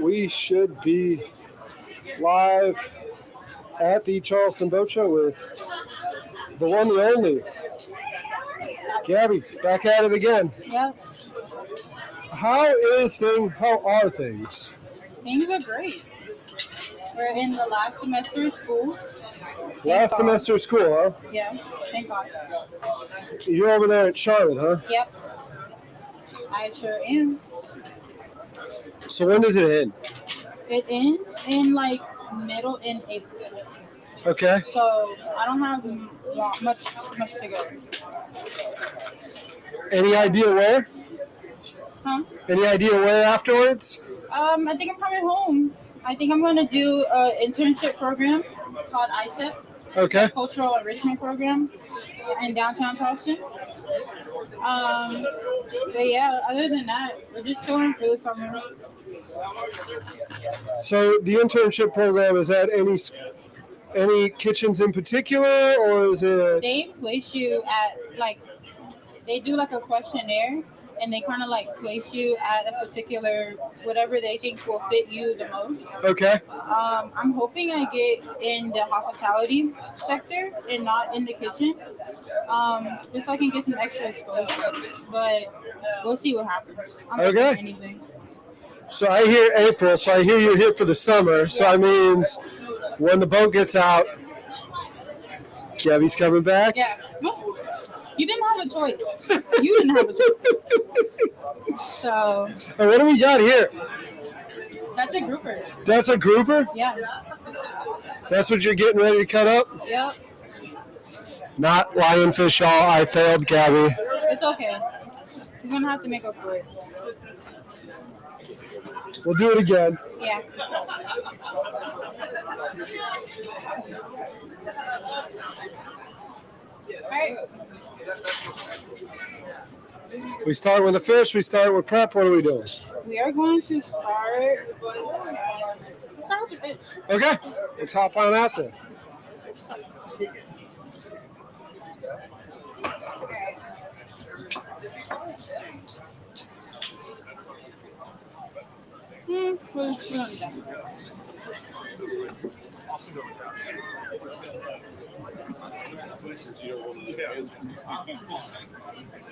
We should be live at the Charleston Boat Show with the one, the only, Gabby, back at it again. Yep. How are things? Things are great. We're in the last semester of school. Last semester of school, huh? Yeah, thank God. You're over there at Charlotte, huh? Yep. I sure am. So when does it end? It ends in like middle in April. Okay. So I don't have much to go. Any idea where? Huh? Any idea where afterwards? I think I'm coming home. I think I'm going to do an internship program called ISEP. Okay. Cultural Enrichment Program in downtown Charleston. But yeah, other than that, we're just chilling for the summer. So the internship program, is that any kitchens in particular, or is it? They place you at they do like a questionnaire, and they kind of like place you at a particular whatever they think will fit you the most. Okay. I'm hoping I get in the hospitality sector and not in the kitchen. Just so I can get some extra exposure, but we'll see what happens. I'm not doing anything. So I hear April, so I hear you're here for the summer, so that means when the boat gets out, Gabby's coming back? Yeah. You didn't have a choice. You didn't have a choice. So. And what do we got here? That's a grouper. That's a grouper? Yeah. That's what you're getting ready to cut up? Yep. Not lionfish, y'all. I failed, Gabby. It's okay. You're going to have to make up for it. We'll do it again. Yeah. All right. We start with the fish. We start with prep. What are we doing? We are going to start with the fish. Okay. Let's hop on out there.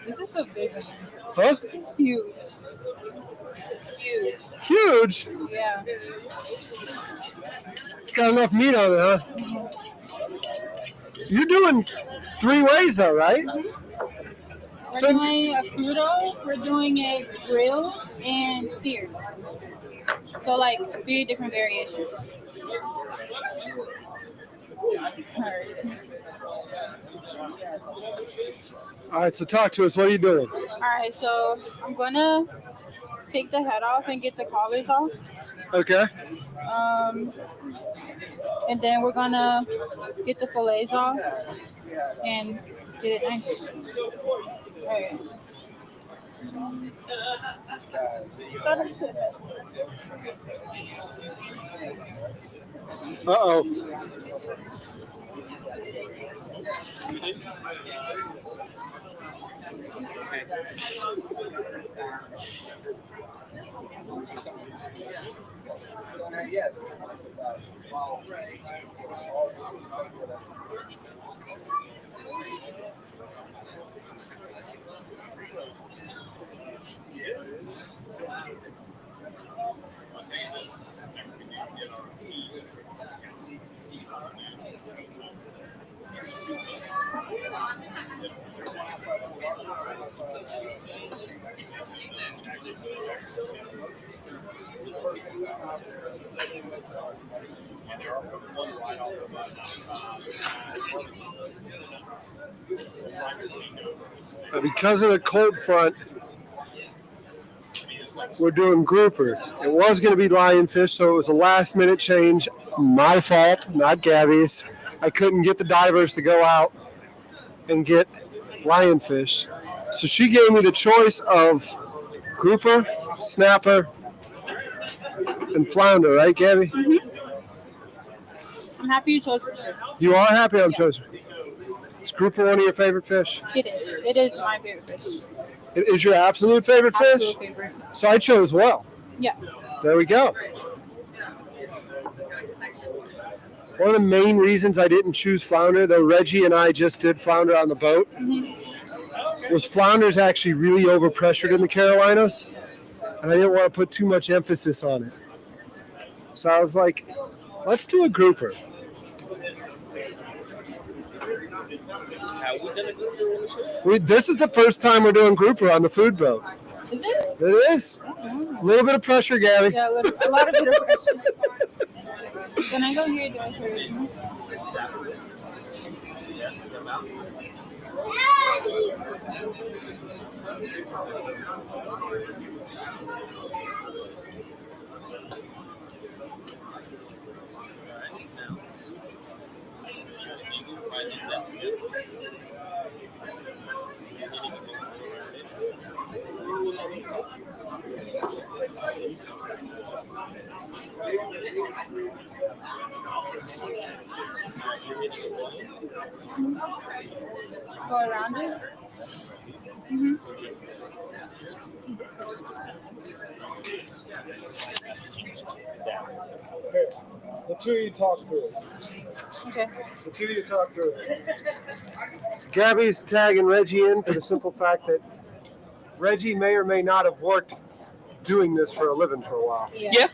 This is so big. Huh? This is huge. Huge. Huge? Yeah. It's got enough meat on it, huh? You're doing 3 ways, though, right? We're doing a crudo, we're doing a grill, and seared. So, like, 3 different variations. All right, so talk to us. What are you doing? All right, so I'm going to take the head off and get the collars off. Okay. And then we're going to get the fillets off and get it nice. All right. Uh-oh. Yes. Because of the cold front, we're doing grouper. It was going to be lionfish, so it was a last-minute change. My fault, not Gabby's. I couldn't get the divers to go out and get lionfish. So she gave me the choice of grouper, snapper, and flounder, right, Gabby? Mm-hmm. I'm happy you chose grouper. You are happy I'm chosen? Is grouper one of your favorite fish? It is. It is my favorite fish. It is your absolute favorite fish? Absolute favorite. So I chose well. Yeah. There we go. One of the main reasons I didn't choose flounder, though Reggie and I just did flounder on the boat, was flounder's actually really overpressured in the Carolinas, and I didn't want to put too much emphasis on it. So I was like, let's do a grouper. Have we done a grouper on the show? This is the first time we're doing grouper on the food boat. Is it? It is. A little bit of pressure, Gabby. Yeah, a lot of bit of pressure. Can I go here? Do I hear? Go around it. Mm-hmm. Here, the two of you talk through it. Okay. The two of you talk through it. Gabby's tagging Reggie in for the simple fact that Reggie may or may not have worked doing this for a living for a while. Yeah.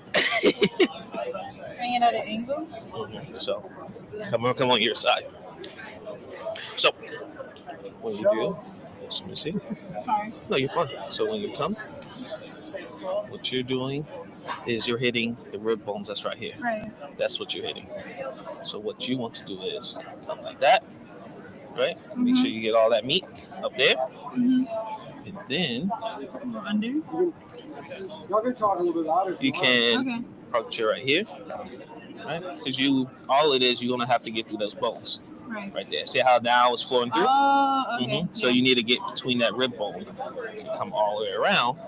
Hanging at an angle. So, come on your side. So, when you do, let me see. Sorry. No, you're fine. So when you come, what you're doing is you're hitting the rib bones that's right here. Right. That's what you're hitting. So what you want to do is come like that, right? Make sure you get all that meat up there. Mm-hmm. And then Under. Y'all can talk a little bit louder. you can Okay. puncture right here, right? Because all it is, you're gonna have to get through those bones right there. See how now it's flowing through? Oh, okay. So you need to get between that rib bone, come all the way around.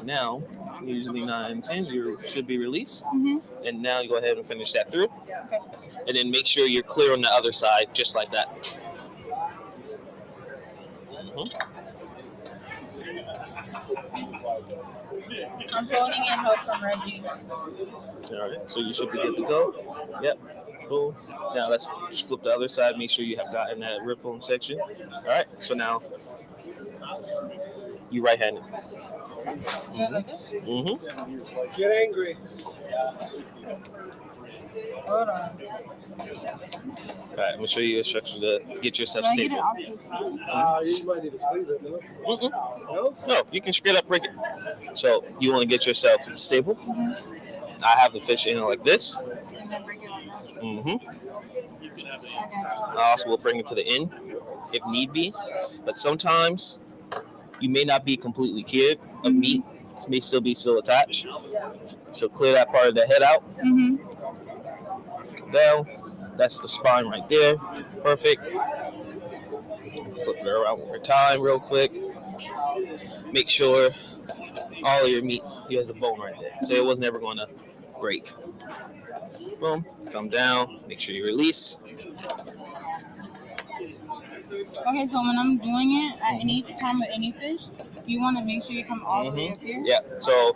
Now, usually 9 and 10, you should be released. Mm-hmm. And now you go ahead and finish that through. Okay. And then make sure you're clear on the other side, just like that. I'm phoning in help from Reggie. All right, so you should be good to go. Yep. Boom. Now let's just flip the other side. Make sure you have gotten that rib bone section. All right. So now you right-handed. Mm-hmm. Get angry. Hold on. All right. I'm gonna show you a structure to get yourself Can I get it stable. off this side? You might need to clean it, no? No? No, you can straight up break it. So you want to get yourself stable. I have the fish in like this. And then break it like that. Mm-hmm. Okay. I also will bring it to the end if need be. But sometimes you may not be completely cured of meat. It may still attached. So clear that part of the head out. Mm-hmm. Come down. That's the spine right there. Perfect. Flip it around one more time real quick. Make sure all of your meat, has a bone right there. So it was never going to break. Boom. Come down. Make sure you release. Okay, so when I'm doing it at any time with any fish, you want to make sure you come all the way up here? Yeah. So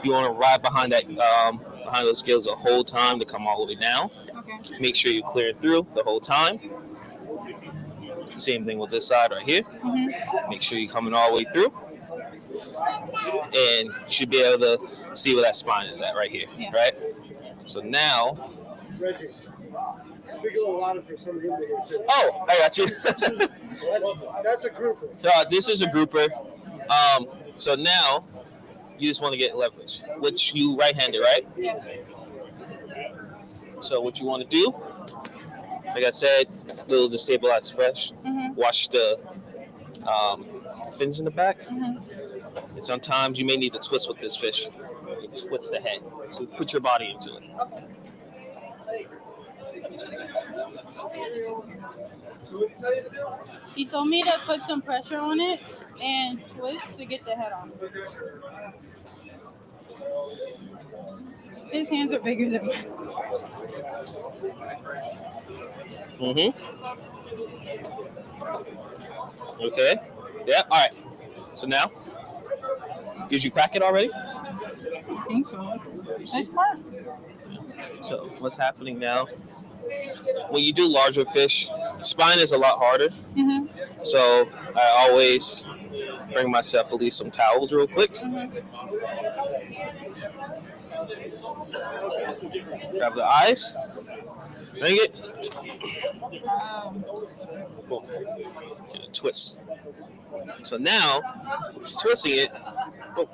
you want to ride behind that, behind those scales the whole time to come all the way down. Okay. Make sure you clear it through the whole time. Same thing with this side right here. Mm-hmm. Make sure you're coming all the way through. And you should be able to see where that spine is at right here, right? So now... Reggie, speak a little louder for some of them to hear too. Oh, I got you. That's a grouper. This is a grouper. So now you just want to get leverage, which you right-handed, right? Yeah. So what you want to do, like I said, little destabilize fresh. Mm-hmm. Wash the fins in the back. Mm-hmm. And sometimes you may need to twist with this fish. You twist the head. So put your body into it. Okay. So what did he tell you to do? He told me to put some pressure on it and twist to get the head on. His hands are bigger than mine. Okay. Yeah. All right. So now, did you crack it already? I think so. That's smart. So what's happening now? When you do larger fish, spine is a lot harder. Mm-hmm. So I always bring myself at least some towels real quick. Grab the eyes. Bring it. Boom. And twist. So now, twisting it. Boom.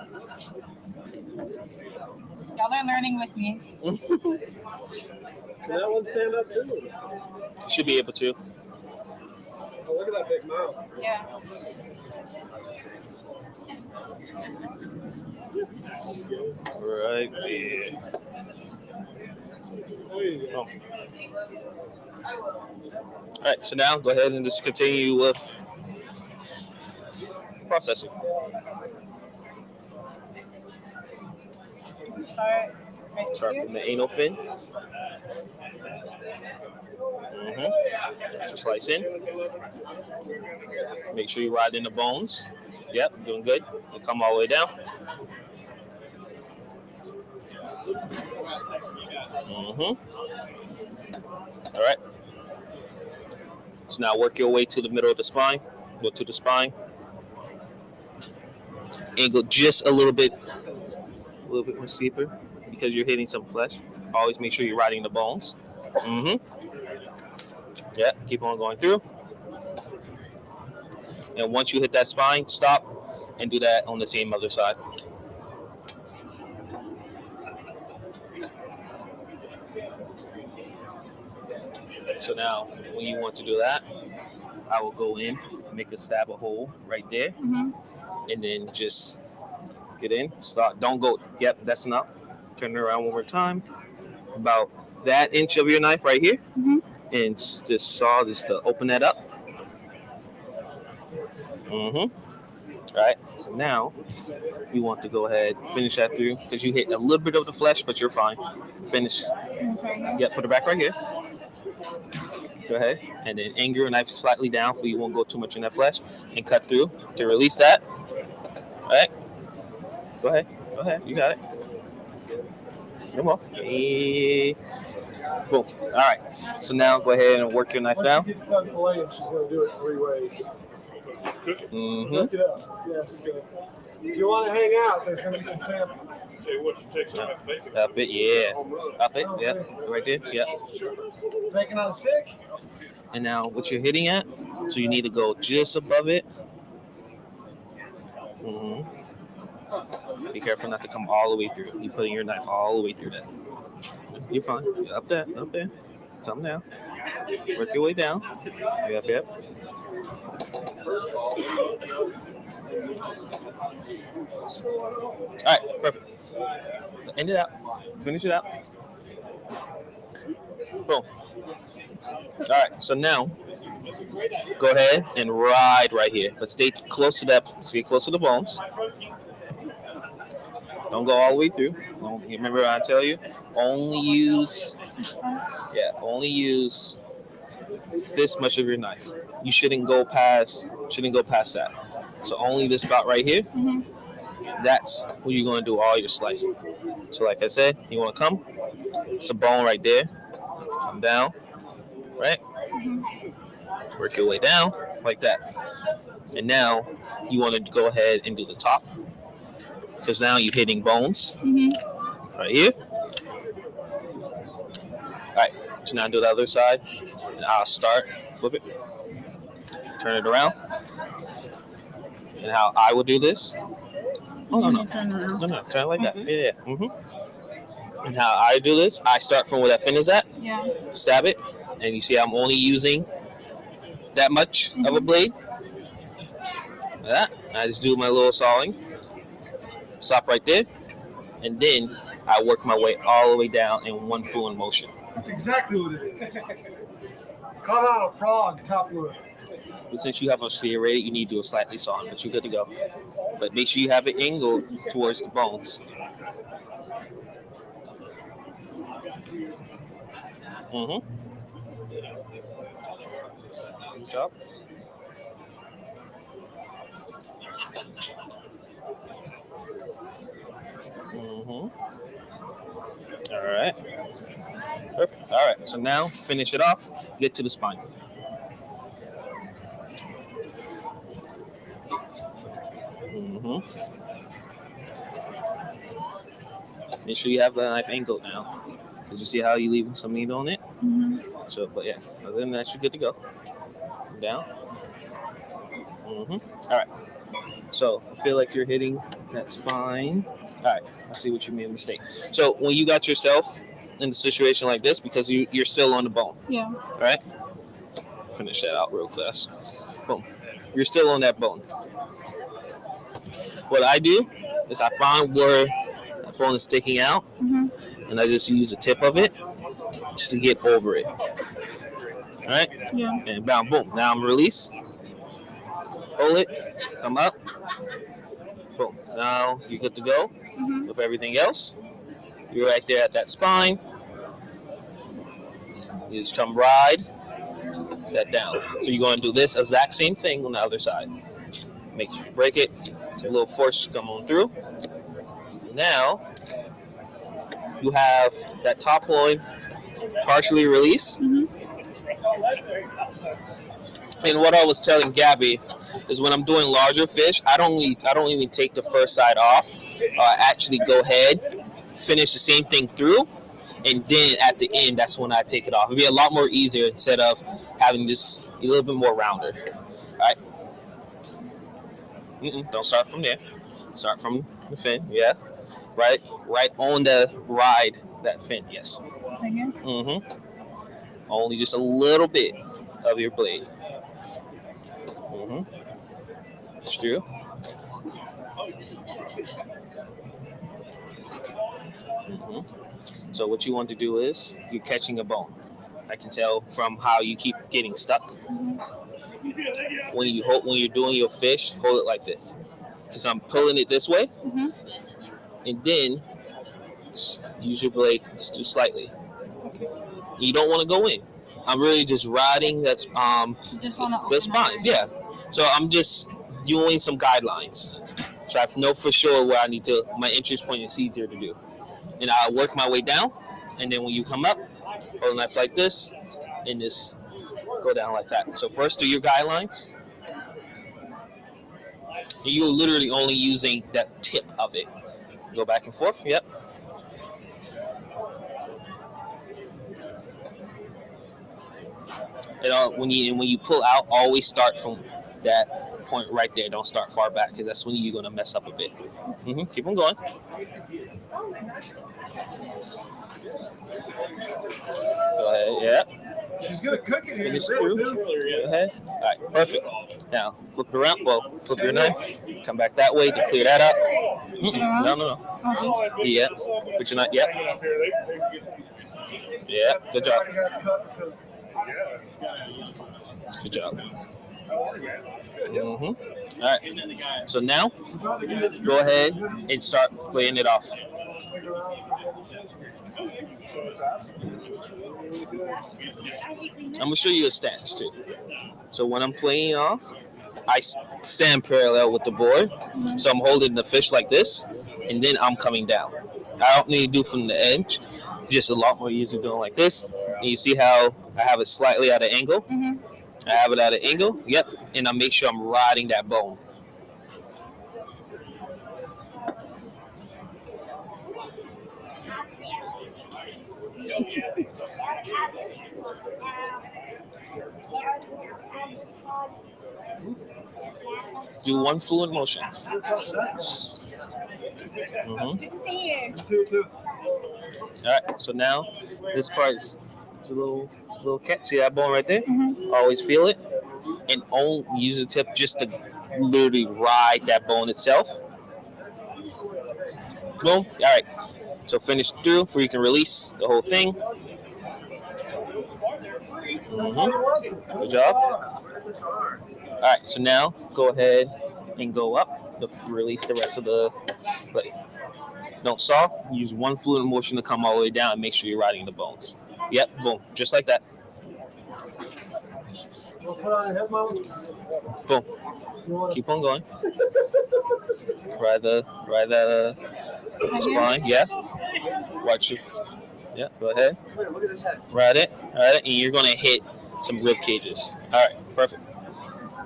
Y'all are learning with me. Can that one stand up too? Should be able to. Oh, look at that big mouth. Yeah. Right there. There you go. All right, so now go ahead and just continue with processing. Start from the anal fin. So slice in. Make sure you ride in the bones. Yep, doing good. And come all the way down. All right. So now work your way to the middle of the spine. Go to the spine. Angle just a little bit more steeper because you're hitting some flesh. Always make sure you're riding the bones. Yeah, keep on going through. And once you hit that spine, stop and do that on the same other side. So now, when you want to do that, I will go in, make a stab a hole right there, and then just get in, start. Don't go, yep, that's enough. Turn it around one more time. About that inch of your knife right here, and just saw this to open that up. All right, so now you want to go ahead and finish that through because you hit a little bit of the flesh, but you're fine. Finish. Yep, put it back right here. Go ahead and then angle your knife slightly down so you won't go too much in that flesh and cut through to release that. All right, go ahead, you got it. Come on. Boom. All right, so now go ahead and work your knife down. Once she gets done filleting, she's going to do it 3 ways. Cook it up. Yes. If you want to hang out, there's going to be some samples. Up it, yeah. Up it, yeah. Right there, yeah. Bacon on a stick. And now what you're hitting at, so you need to go just above it. Be careful not to come all the way through. You're putting your knife all the way through that. You're fine. Up there. Come down. Work your way down. Yep. All right, perfect. End it out. Finish it out. Boom. All right, so now go ahead and ride right here, but stay close to that. Stay close to the bones. Don't go all the way through. Remember I tell you, only use this much of your knife. You shouldn't go past that. So only this spot right here. That's where you're going to do all your slicing. So like I said, you want to come. It's a bone right there. Come down, right? Work your way down like that. And now you want to go ahead and do the top because now you're hitting bones right here. All right, so now do the other side. And I'll start, flip it, turn it around. And how I would do this. Oh, no. Turn it like that. Yeah. And how I do this, I start from where that fin is at. Yeah. Stab it. And you see I'm only using that much of a blade. Like that. I just do my little sawing. Stop right there. And then I work my way all the way down in one fluent motion. That's exactly what it is. Caught on a frog, top lip. But since you have a serrated, you need to do a slightly sawing, but you're good to go. But make sure you have it angled towards the bones. Good job. All right. Perfect. All right. So now finish it off. Get to the spine. Make sure you have the knife angled now, because you see how you leaving some meat on it. So, but yeah, other than that, you're good to go. Down. All right. So I feel like you're hitting that spine. All right. I see what you made a mistake. So when you got yourself in a situation like this, because you're still on the bone. Yeah. All right. Finish that out real fast. Boom. You're still on that bone. What I do is I find where that bone is sticking out, and I just use the tip of it just to get over it. All right? Yeah. And bam, boom. Now I'm release. Hold it. Come up. Boom. Now you're good to go with everything else. You're right there at that spine. You just come ride that down. So you're going to do this exact same thing on the other side. Make sure you break it. So a little force come on through. Now you have that top loin partially released. And what I was telling Gabby is when I'm doing larger fish, I don't even take the first side off. I actually go ahead, finish the same thing through, and then at the end, that's when I take it off. It'd be a lot more easier instead of having this a little bit more rounded. All right. Don't start from there. Start from the fin. Yeah. Right on the ride that fin. Yes. Only just a little bit of your blade. It's true. So what you want to do is you're catching a bone. I can tell from how you keep getting stuck. When you're doing your fish, hold it like this, because I'm pulling it this way, and then use your blade just do slightly. You don't want to go in. I'm really just riding the spines. Yeah. So I'm just doing some guidelines, so I know for sure where I need to. My entrance point is easier to do, and I work my way down. And then when you come up, hold a knife like this, and just go down like that. So first do your guidelines. And you're literally only using that tip of it. Go back and forth. Yep. And when you pull out, always start from that point right there. Don't start far back, because that's when you're gonna mess up a bit. Keep on going. Go ahead. Yeah. She's gonna cook it. Finish through. Go ahead. All right. Perfect. Now flip it around. Well, flip your knife. Come back that way to clear that up. No. Yeah. Put your knife. Yeah. Yeah. Good job. Good job. All right. So now, go ahead and start filleting it off. I'm gonna show you a stance too. So when I'm playing off, I stand parallel with the board. So I'm holding the fish like this, and then I'm coming down. I don't need to do from the edge. Just a lot more easier doing like this. And you see how I have it slightly at an angle? I have it at an angle. Yep. And I make sure I'm riding that bone. Do one fluent motion. Good to see you. You see it too. All right. So now this part is a little catch. See that bone right there? Always feel it, and only use the tip just to literally ride that bone itself. Boom. All right. So finish through before you can release the whole thing. Good job. All right. So now go ahead and go up to release the rest of the plate. Don't saw. Use one fluent motion to come all the way down and make sure you're riding the bones. Yep. Boom. Just like that. Boom. Keep on going. Ride that spine. Yeah. Watch your. Yeah. Go ahead. Ride it. And you're gonna hit some rib cages. All right. Perfect.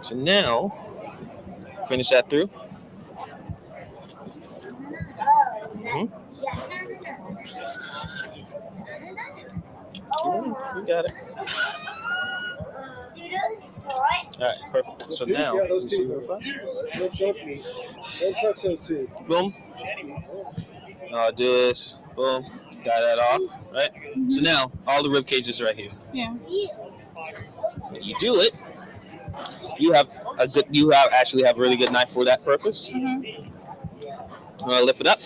So now, finish that through. Mm-hmm. You got it. All right, perfect. So now, those two. Don't touch those two. Boom. I'll do this. Boom. Got that off. Right. Mm-hmm. So now all the rib cages are right here. Yeah. When you do it, you have actually have a really good knife for that purpose. Mm-hmm. I'm gonna lift it up.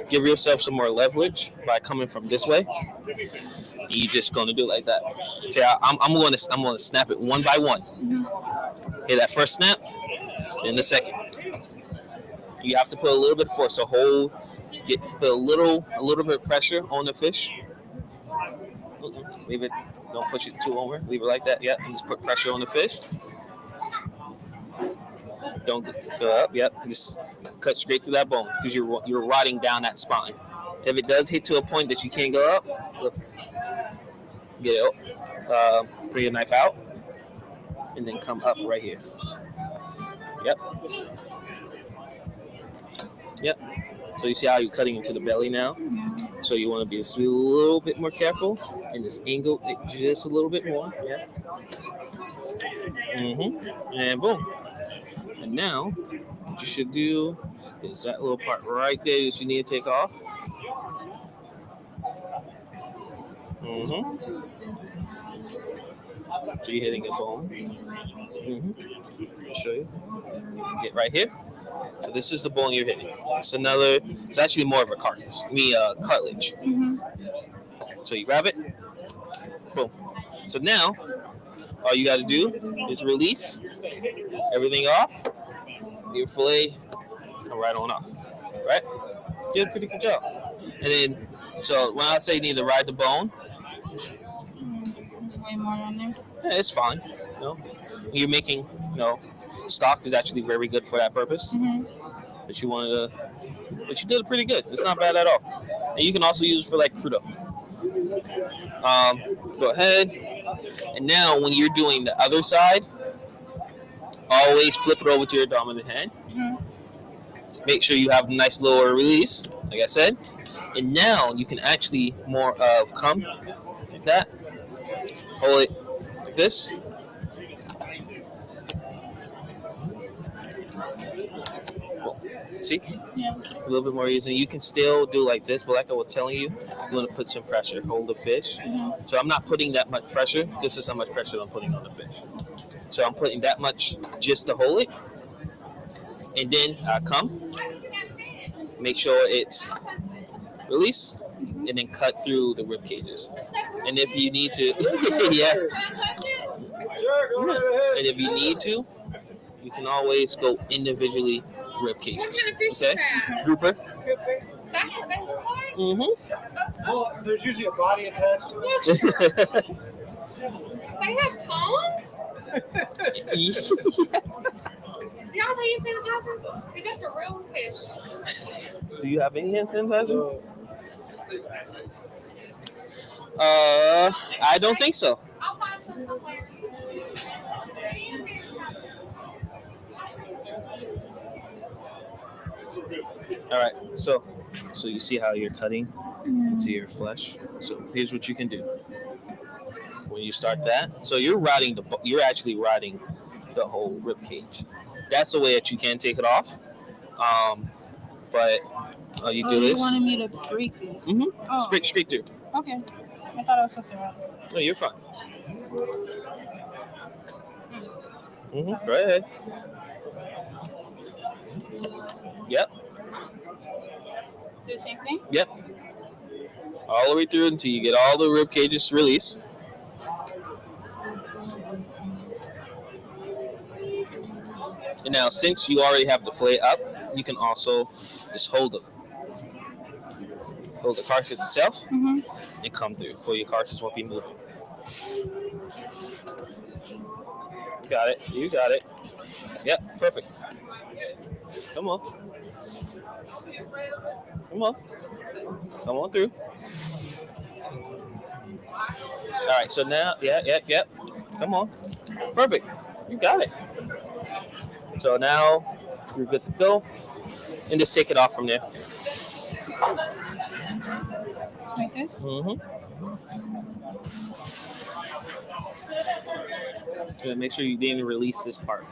Give yourself some more leverage by coming from this way. You're just gonna do it like that. See, I'm gonna snap it one by one. Mm-hmm. Hit that first snap, then the second. You have to put a little bit of force. So put a little bit of pressure on the fish. Leave it. Don't push it too over. Leave it like that. Yeah, and just put pressure on the fish. Don't go up. Yep, just cut straight to that bone because you're rotting down that spine. If it does hit to a point that you can't go up, get it. Bring your knife out, and then come up right here. Yep. Yep. So you see how you're cutting into the belly now? So you want to be a little bit more careful and just angle it just a little bit more. Yeah. And boom. And now what you should do is that little part right there that you need to take off. So you're hitting a bone. I'll show you. Get right here. So this is the bone you're hitting. It's actually more of a cartilage. Mm-hmm. So you grab it. Boom. So now, all you got to do is release everything off. Your fillet come right on off. Right? You did a pretty good job. And then, so when I say you need to ride the bone, There's way more on there. yeah, it's fine. You know, you're making, stock is actually very good for that purpose. Mm-hmm. But you did it pretty good. It's not bad at all. And you can also use it for like crudo. Go ahead. And now when you're doing the other side, always flip it over to your dominant hand. Mm-hmm. Make sure you have a nice lower release, like I said. And now you can actually more of come like that. Hold it like this. See? Yeah. A little bit more easy. You can still do like this, but like I was telling you, you want to put some pressure. Hold the fish. Mm-hmm. So I'm not putting that much pressure. This is how much pressure I'm putting on the fish. So I'm putting that much just to hold it. And then I come. Make sure it's release. And then cut through the rib cages. And if you need to, yeah. And if you need to, you can always go individually rib cages. Okay? Grouper. That's what they want. Mm-hmm. Well, there's usually a body attached to it. Yeah, sure. They have tongs? Y'all have hand sanitizer? Is that a real fish? Do you have any hand sanitizer? I don't think so. I'll find some somewhere. All right, so you see how you're cutting into your flesh. So here's what you can do. When you start that, so you're actually riding the whole rib cage. That's the way that you can take it off. But all you do you is wanted me to break it. straight through. Okay. I thought I was supposed to ride it. No, you're fine. Go ahead. Yep. Do the same thing? Yep. All the way through until you get all the rib cages released. And now, since you already have the fillet up, you can also just hold it. hold the carcass itself, Mm-hmm. and come through. So your carcass won't be moving. Got it. You got it. Yep, perfect. Come on. Come on. Come on through. All right, so now, yep. Come on. Perfect. You got it. So now you're good to go. And just take it off from there. Like this? Mm-hmm. Good. Make sure you didn't release this part.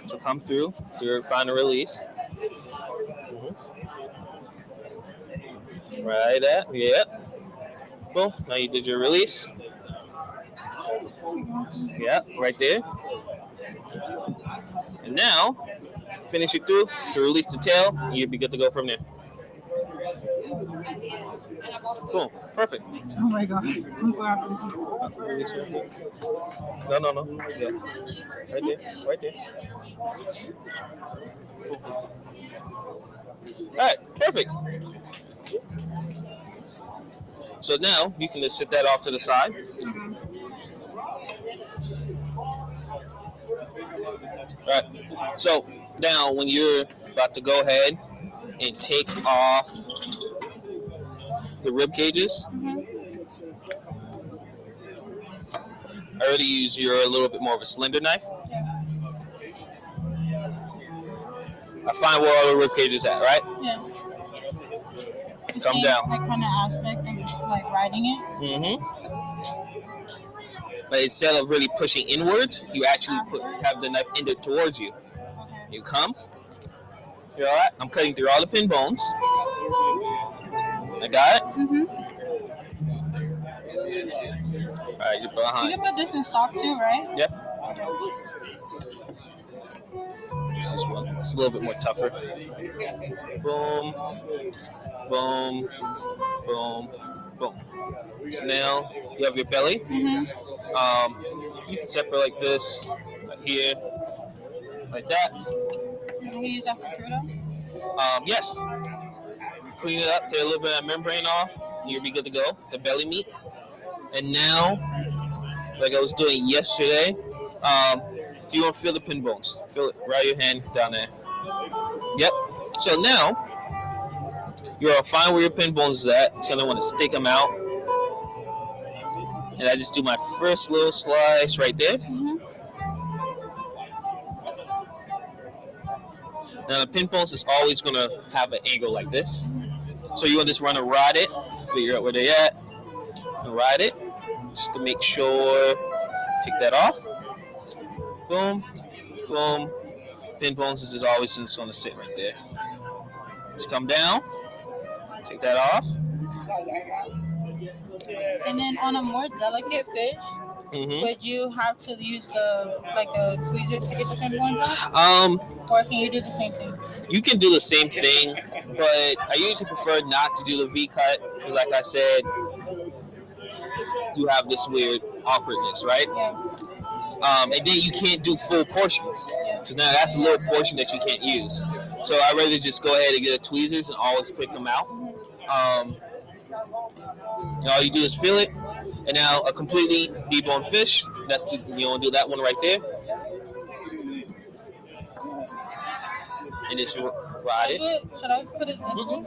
So come through your final release. Mm-hmm. Right at, yep. Boom. Now you did your release. Yep, right there. And now, finish it through to release the tail, and you'll be good to go from there. Boom. Perfect. Oh my god. I'm so happy. No. Yeah. Right there. All right. Perfect. So now you can just sit that off to the side. All right. So now when you're about to go ahead and take off the rib cages, I already use your a little bit more of a slender knife. I find where all the rib cages at, right? Yeah. Come down. Like kind of aspect of like riding it. Mm-hmm. But instead of really pushing inwards, you actually have the knife ended towards you. Okay. You come. You all right? I'm cutting through all the pin bones. I got it? Mm-hmm. All right, you're behind. You can put this in stock too, right? Yeah. This one. It's a little bit more tougher. Boom. Boom. Boom. Boom. So now you have your belly. Mm-hmm. You can separate like this, right here, like that. Can we use that for crudo? Yes. Clean it up, take a little bit of membrane off, and you'll be good to go. The belly meat. And now, like I was doing yesterday, you want to feel the pin bones. Feel it right your hand down there. Yep. So now, you'll find where your pin bones is at. So I want to stick them out. And I just do my first little slice right there. Mm-hmm. Now the pin bones is always going to have an angle like this. So you want to just run and ride it, figure out where they're at, and ride it, just to make sure. Take that off. Boom, boom. Pin bones is just always just going to sit right there. Just come down, take that off. And then on a more delicate fish, would you have to use the tweezers to get the pin bones off? Or can you do the same thing? You can do the same thing, but I usually prefer not to do the V cut because, like I said, you have this weird awkwardness, right? Yeah. And then you can't do full portions. Yeah. So now that's a little portion that you can't use. So I'd rather just go ahead and get the tweezers and always pick them out. And all you do is feel it. And now a completely deboned fish. You want to do that one right there. And just ride it. Should I put it this way?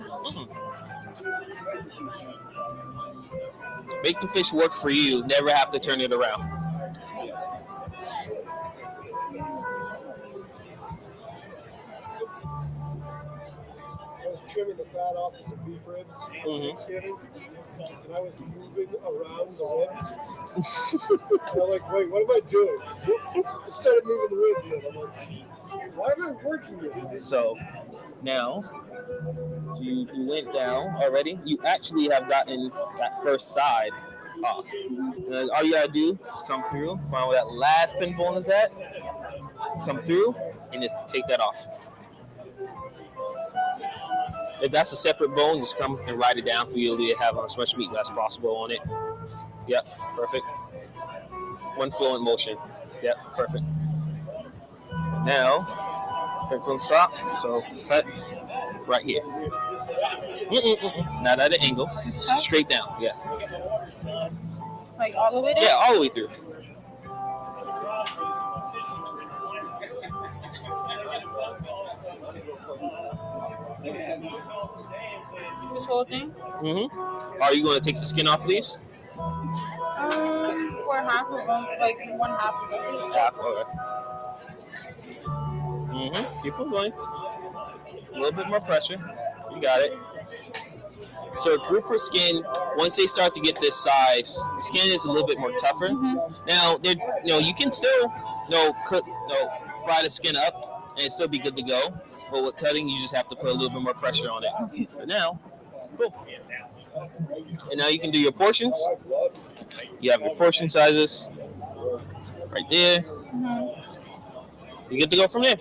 Make the fish work for you. Never have to turn it around. I was trimming the fat off of some beef ribs for Thanksgiving, and I was moving around the ribs. And I'm like, wait, what am I doing? I started moving the ribs, and I'm like, why am I working this? So now, you went down already. You actually have gotten that first side off. And all you gotta do is come through, find where that last pin bone is at, come through, and just take that off. If that's a separate bone, just come and write it down for you to have as much meat as possible on it. Yep, perfect. One fluent motion. Yep, perfect. Now, pick from the top, so cut right here. Not at an angle. Straight down. Yeah. Like all the way down? Yeah, all the way through. This whole thing? Are you going to take the skin off of these? Or half of them, like one half of them. Half, okay. Keep on going. A little bit more pressure. You got it. So grouper skin, once they start to get this size, the skin is a little bit more tougher. Now, you can still, fry the skin up and it still be good to go. But with cutting, you just have to put a little bit more pressure on it. But now, boom. And now you can do your portions. You have your portion sizes right there. You get to go from there.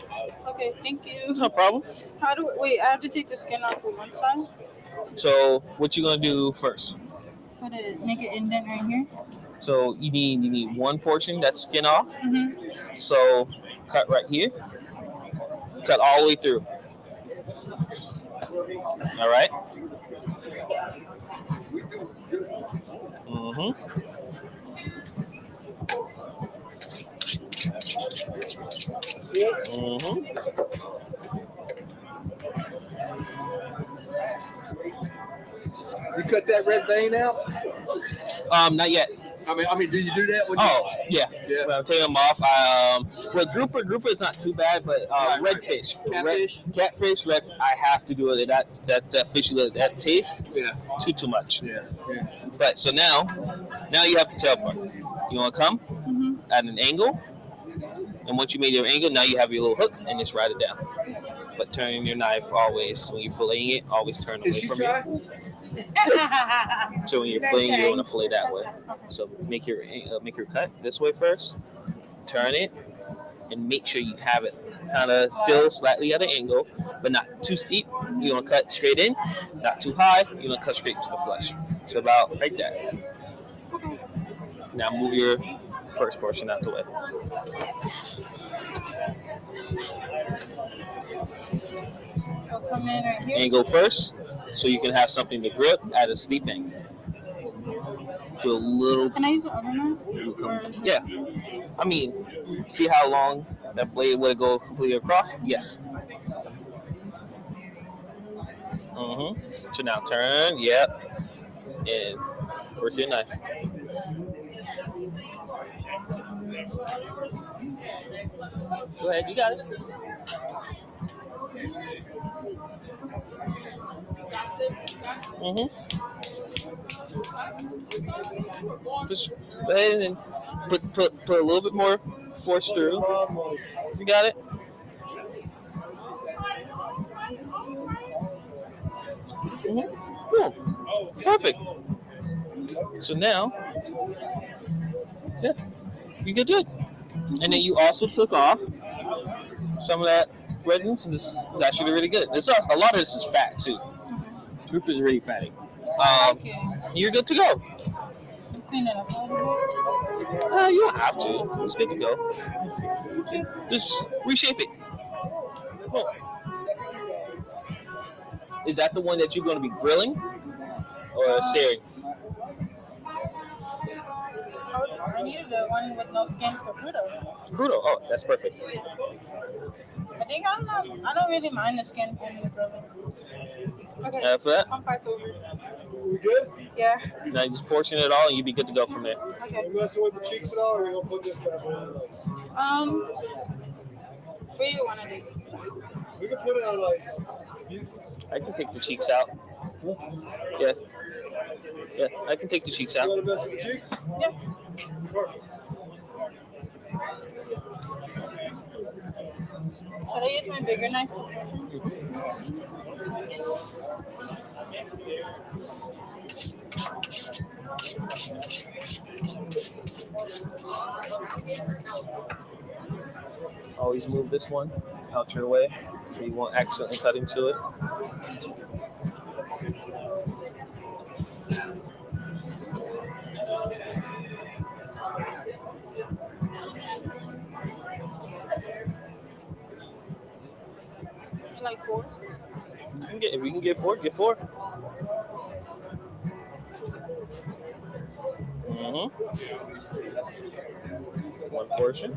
Okay, thank you. No problem. I have to take the skin off of one side? So what you gonna do first? Make an indent right here. So you need one portion that's skin off. So cut right here. Cut all the way through. All right. You cut that red vein out? Not yet. I mean, do you do that? Yeah. Well, take them off. Well, grouper is not too bad, but redfish, catfish, I have to do it. That fish that tastes too much. Yeah. But so now you have to tail part. You want to come at an angle, and once you made your angle, now you have your little hook and just ride it down. But turning your knife always when you're filleting it, always turn away from you. So when you're filleting, you want to fillet that way. So make your cut this way first. Turn it, and make sure you have it kind of still slightly at an angle, but not too steep. You want to cut straight in, not too high. You want to cut straight to the flesh. So about right there. Now move your first portion out the way. So come in right here. Angle first, so you can have something to grip at a steep angle. Do a little. Can I use the other knife? Yeah. I mean, see how long that blade would go completely across? Yes. So now turn. Yep. And work your knife. Go ahead. You got it. Just go ahead and put a little bit more force through. You got it. Cool. Perfect. So now, you get good. And then you also took off some of that redness, and this is actually really good. A lot of this is fat too. Grouper is really fatty. You're good to go. Clean it up a little You don't have to. It's good to go. See, just reshape it. Cool. Is that the one that you're going to be grilling or searing? I needed the one with no skin for Crudo. Crudo. Oh, that's perfect. I don't really mind the skin when you're grilling. Okay. For that? I'm fine over. We good? Yeah. Now you just portion it all and you'll be good to go from there. Okay. You messing with the cheeks at all, or are we gonna put this back on the ice? What do you want to do? We can put it on ice. I can take the cheeks out. Yeah. Yeah, I can take the cheeks out. You want to mess with the cheeks? Yeah. Perfect. Should I use my bigger knife to portion? Always move this one out your way so you won't accidentally cut into it. Like 4? If you can get 4, get 4. One portion.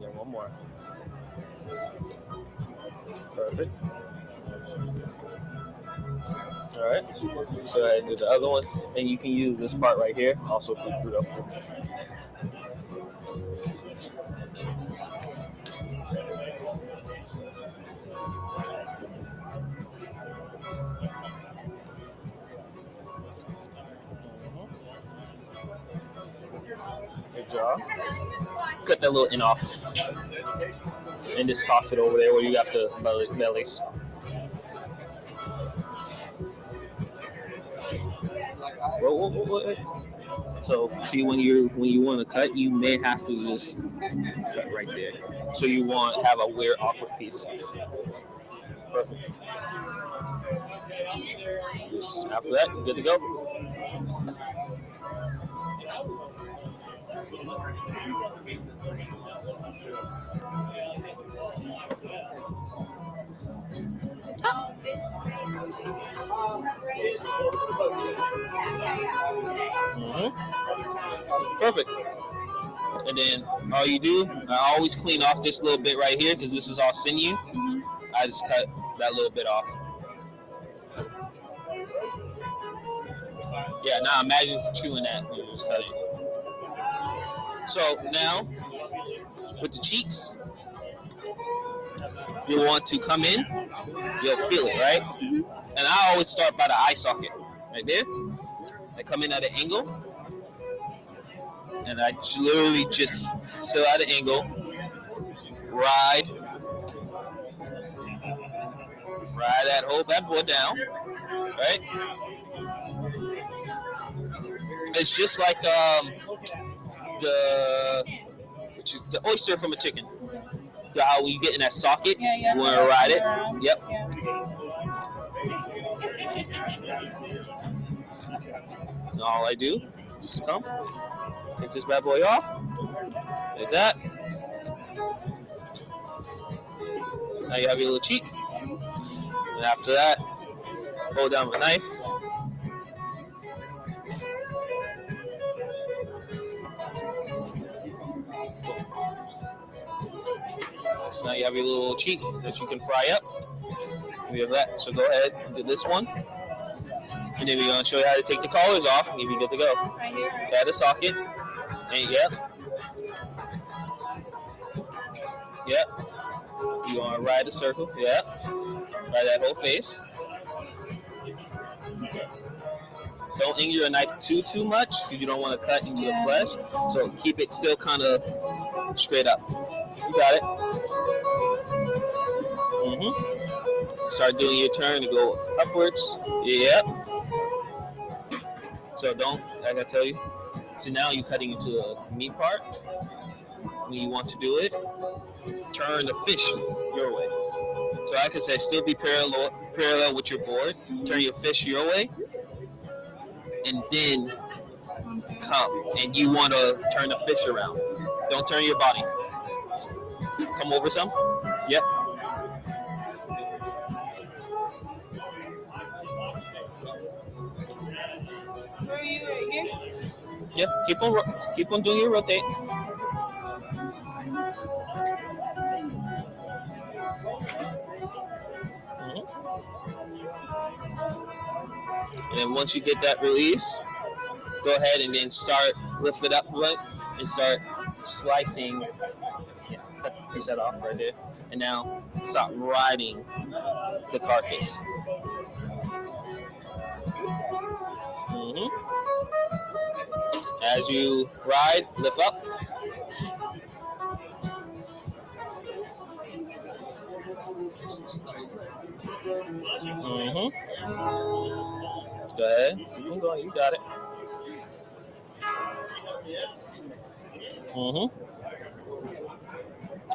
Yeah, one more. Perfect. All right. So I do the other one, and you can use this part right here, also for crudo. Good job. Cut that little end off, and just toss it over there where you got the bellies. Whoa. So see, when you want to cut, you may have to just cut right there. So you want have a weird, awkward piece. Perfect. Just after that, you're good to go. Perfect. And then all you do, I always clean off this little bit right here because this is all sinew. I just cut that little bit off. Yeah, now imagine chewing that. You just cut it. So now, with the cheeks, you want to come in, you'll feel it, right? And I always start by the eye socket, right there. I come in at an angle, and I literally just still at an angle, ride that whole bad boy down, right? It's just like the oyster from a chicken. How you get in that socket, you want to ride it. Yep. And all I do is come, take this bad boy off, like that. Now you have your little cheek. And after that, hold down with a knife. So now you have your little cheek that you can fry up. We have that. So go ahead and do this one. And then we're going to show you how to take the collars off and you'll be good to go. Right here, right? Add a socket. And yep. You want to ride the circle. Yep. Ride that whole face. Don't anger your knife too much because you don't want to cut into the flesh. So keep it still kind of straight up. You got it. Start doing your turn to go upwards. Yep. So don't, like I tell you. So now you're cutting into the meat part. When you want to do it, turn the fish your way. So I could say still be parallel with your board. Turn your fish your way. And then come. And you want to turn the fish around. Don't turn your body. Come over some. Yep. Where are you, right here? Yep. Keep on doing your rotate. And then once you get that release, go ahead and then lift it up and start slicing. Yeah, cut the piece that off right there. And now start riding the carcass. As you ride, lift up. Go ahead. Keep on going. You got it.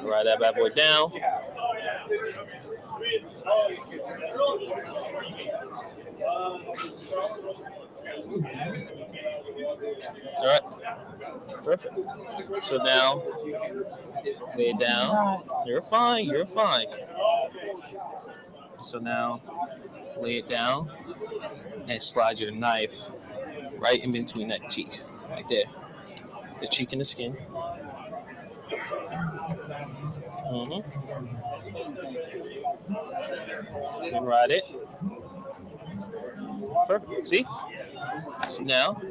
Ride that bad boy down. All right. Perfect. So now, lay it down. You're fine. You're fine. So now, lay it down and slide your knife right in between that cheek, right there. The cheek and the skin. Then ride it. Perfect. See? So now.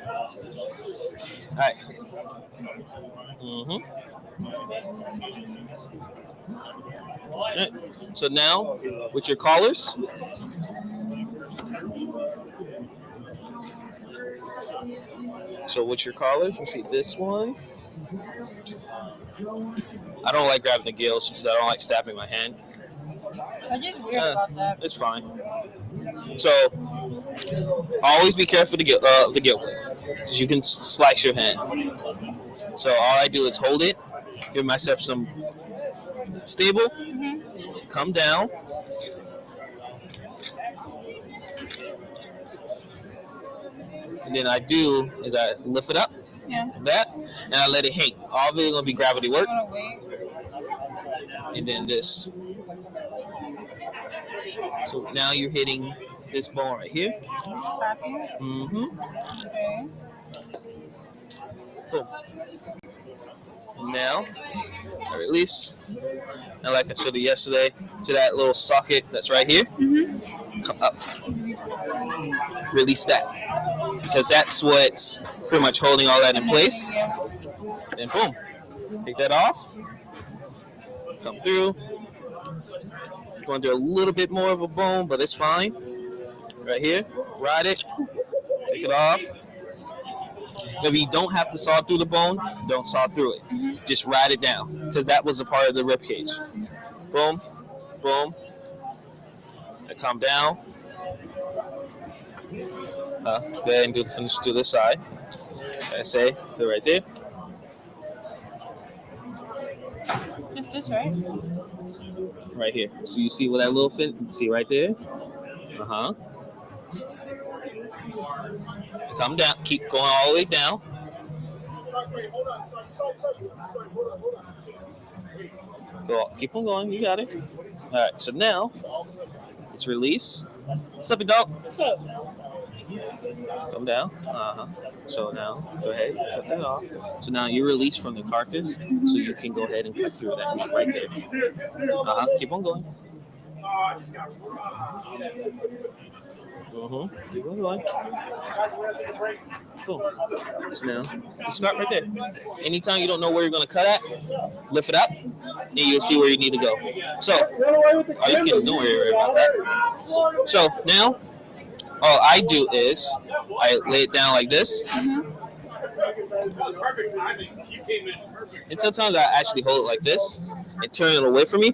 All right. Right. So now, with your collars, you see this one. I don't like grabbing the gills because I don't like stabbing my hand. I'm just weird about that. It's fine. So, always be careful to the gill blade, because you can slice your hand. So all I do is hold it, give myself some stable, come down, and then I lift it up, like that, and I let it hang. All of it is going to be gravity work, and then this. So now you're hitting this bone right here. Okay. Boom. Now, I release. And like I showed you yesterday, to that little socket that's right here. Come up. Release that. Because that's what's pretty much holding all that in place. Then boom. Take that off. Come through. Going through a little bit more of a bone, but it's fine. Right here. Ride it. Take it off. If you don't have to saw through the bone, don't saw through it. Just ride it down, because that was a part of the rib cage. Boom, boom. And come down. Go ahead and finish to this side. Like I say, go right there. Just this, right? Right here. So you see what that little fin? See right there? Come down. Keep going all the way down. Go. Keep on going. You got it. All right. So now it's release. What's up, dog? What's up? Come down. So now go ahead. Cut that off. So now you're released from the carcass, so you can go ahead and cut through that meat right there. Keep on going. Keep on going. Cool. So now, the scarf right there. Anytime you don't know where you're going to cut at, lift it up, and you'll see where you need to go. So, you can don't worry about that. So now, all I do is I lay it down like this. And sometimes I actually hold it like this and turn it away from me.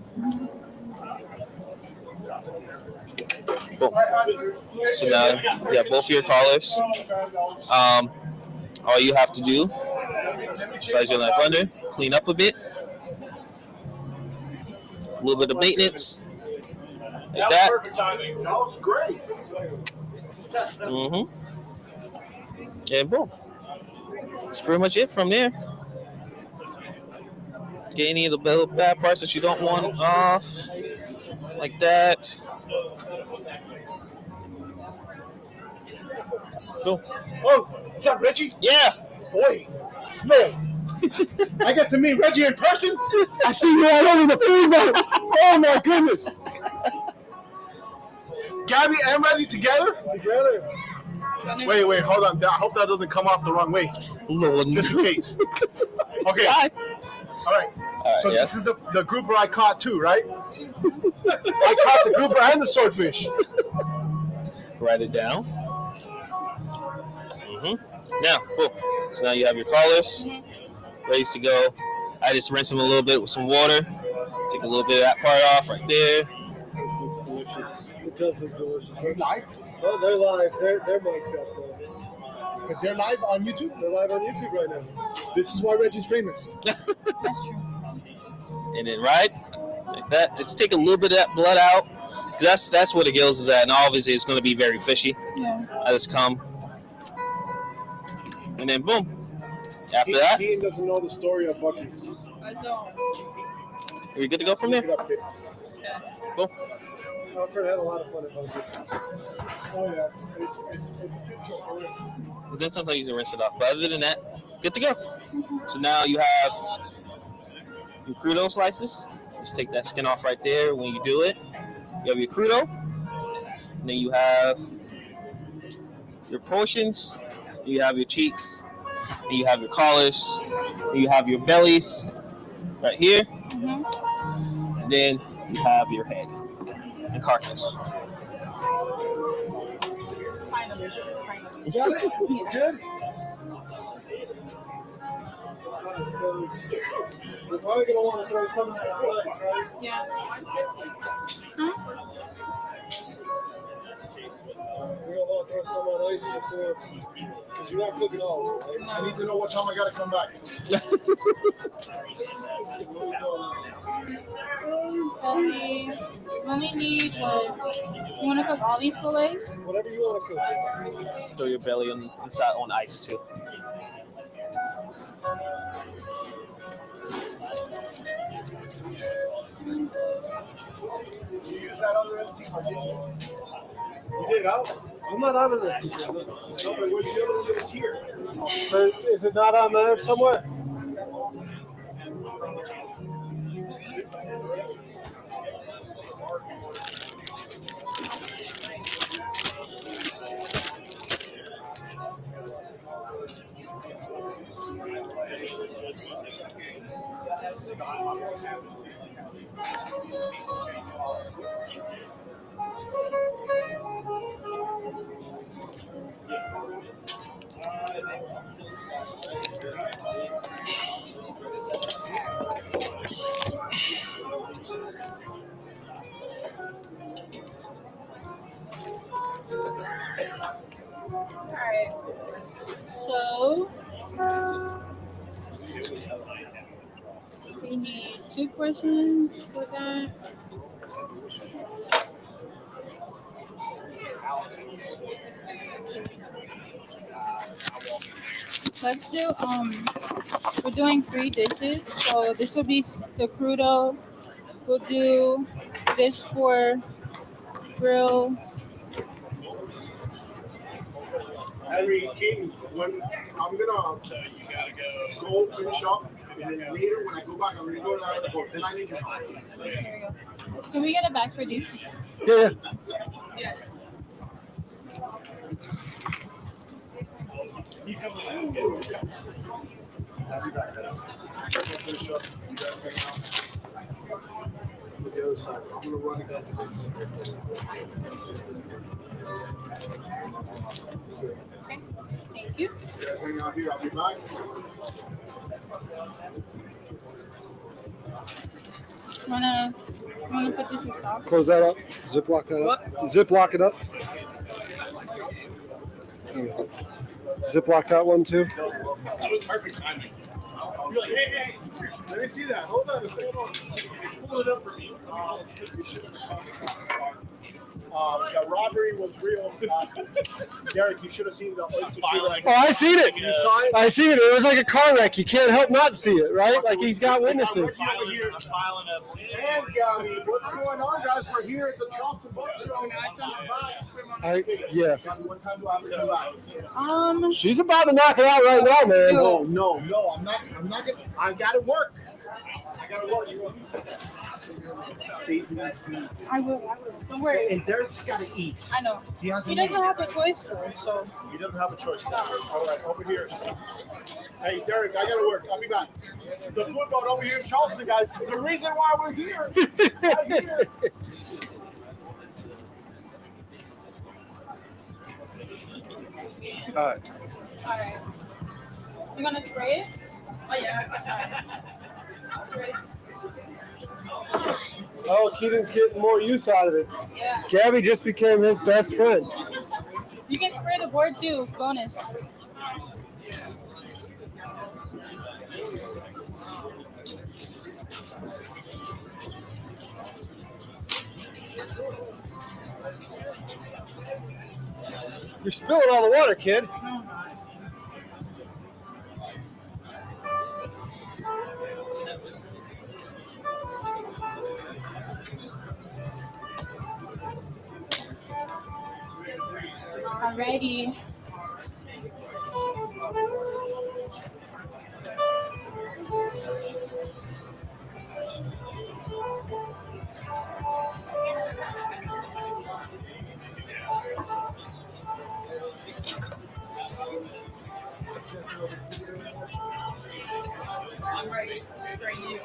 Boom. So now you have both of your collars. All you have to do, slide your knife under, clean up a bit. A little bit of maintenance. Like that. That was great. And boom. That's pretty much it from there. Get any of the bad parts that you don't want off. Like that. Go. Oh, what's up, Reggie? Yeah. Boy, man. I got to meet Reggie in person. I see you all over the food, man. Oh, my goodness. Gabby and Reggie together? Together. Wait, hold on. I hope that doesn't come off the wrong way. Just in case. Okay. Bye. All right. So this is the grouper I caught too, right? I caught the grouper and the swordfish. Write it down. Now, cool. So now you have your collars ready to go. I just rinse them a little bit with some water. Take a little bit of that part off right there. This looks delicious. It does look delicious. They're live? Well, they're live. They're mic'd up though. But they're live on YouTube. They're live on YouTube right now. This is why Reggie's famous. That's true. And then right like that. Just take a little bit of that blood out. That's where the gills is at, and obviously it's going to be very fishy. Yeah. I just come, and then boom, After that, Ian doesn't know the story of Buc-ee's. I don't. are we good to go from there? Look it up, kid. Cool. Alfred had a lot of fun at Buc-ee's. Oh, yeah. And then sometimes you can rinse it off. But other than that, good to go. So now you have your crudo slices. Let's take that skin off right there when you do it. You have your crudo. And then you have your portions. You have your cheeks. And you have your collars. And you have your bellies right here. Mm-hmm. And then you have your head and carcass. Finally. You got it? Yeah. Good? So, we're probably going to want to throw some of that on ice, right? Yeah. Huh? We're going to want to throw some on ice before, because you're not cooking all of it, right? I need to know what time I got to come back. We only need what? You want to cook all these fillets? Whatever you want to cook. Throw your belly inside on ice too. You use that other recipe? You did, huh? I'm not on this recipe. No, but what's the other one that was here? But is it not on there somewhere? Alright. So we need 2 portions for that. Let's do we're doing 3 dishes. So this will be the crudo. We'll do this for grill. Henry King, when I'm gonna slow finish up, and then later when I go back, I'm gonna go to that other boat. Then I need your help. There we go. Can we get a bag for these? Yeah. Yes. I'll be back. Finish up. You guys hang out. Look at the other side. I'm gonna run it down to this. Okay. Thank you. You guys hang out here. I'll be back. Wanna put this in stock? Close that up. Ziplock that up. Ziplock it up. Ziplock that one too. That was perfect timing. You're like, hey, Let me see that. Hold on a second. pull it up for me. The robbery was real. Derek, you should have seen the oyster Filing. Oh, I seen it. You saw it? I seen it. It was like a car wreck. You can't help not see it, right? Like he's got witnesses. I'm filing a police And Gabby, what's going on, guys? We're here at the Charleston Book Show. Yeah. What time do I have to come back? She's about to knock it out right now, man. No, I'm not gonna. I gotta work. You want me to save me? I will. Don't worry. And Derek's gotta eat. I know. He He doesn't have a choice though, so. He doesn't have a choice. All right, over here. Hey, Derek, I gotta work. I'll be back. The food boat over here in Charleston, guys. The reason why we're here. Right here. All right. Alright. You gonna spray it? Oh yeah. Spray. Oh, Keaton's getting more use out of it. Yeah. Gabby just became his best friend. You can spray the board too. Bonus. You're spilling all the water, kid. Alrighty. I'm ready to spray you.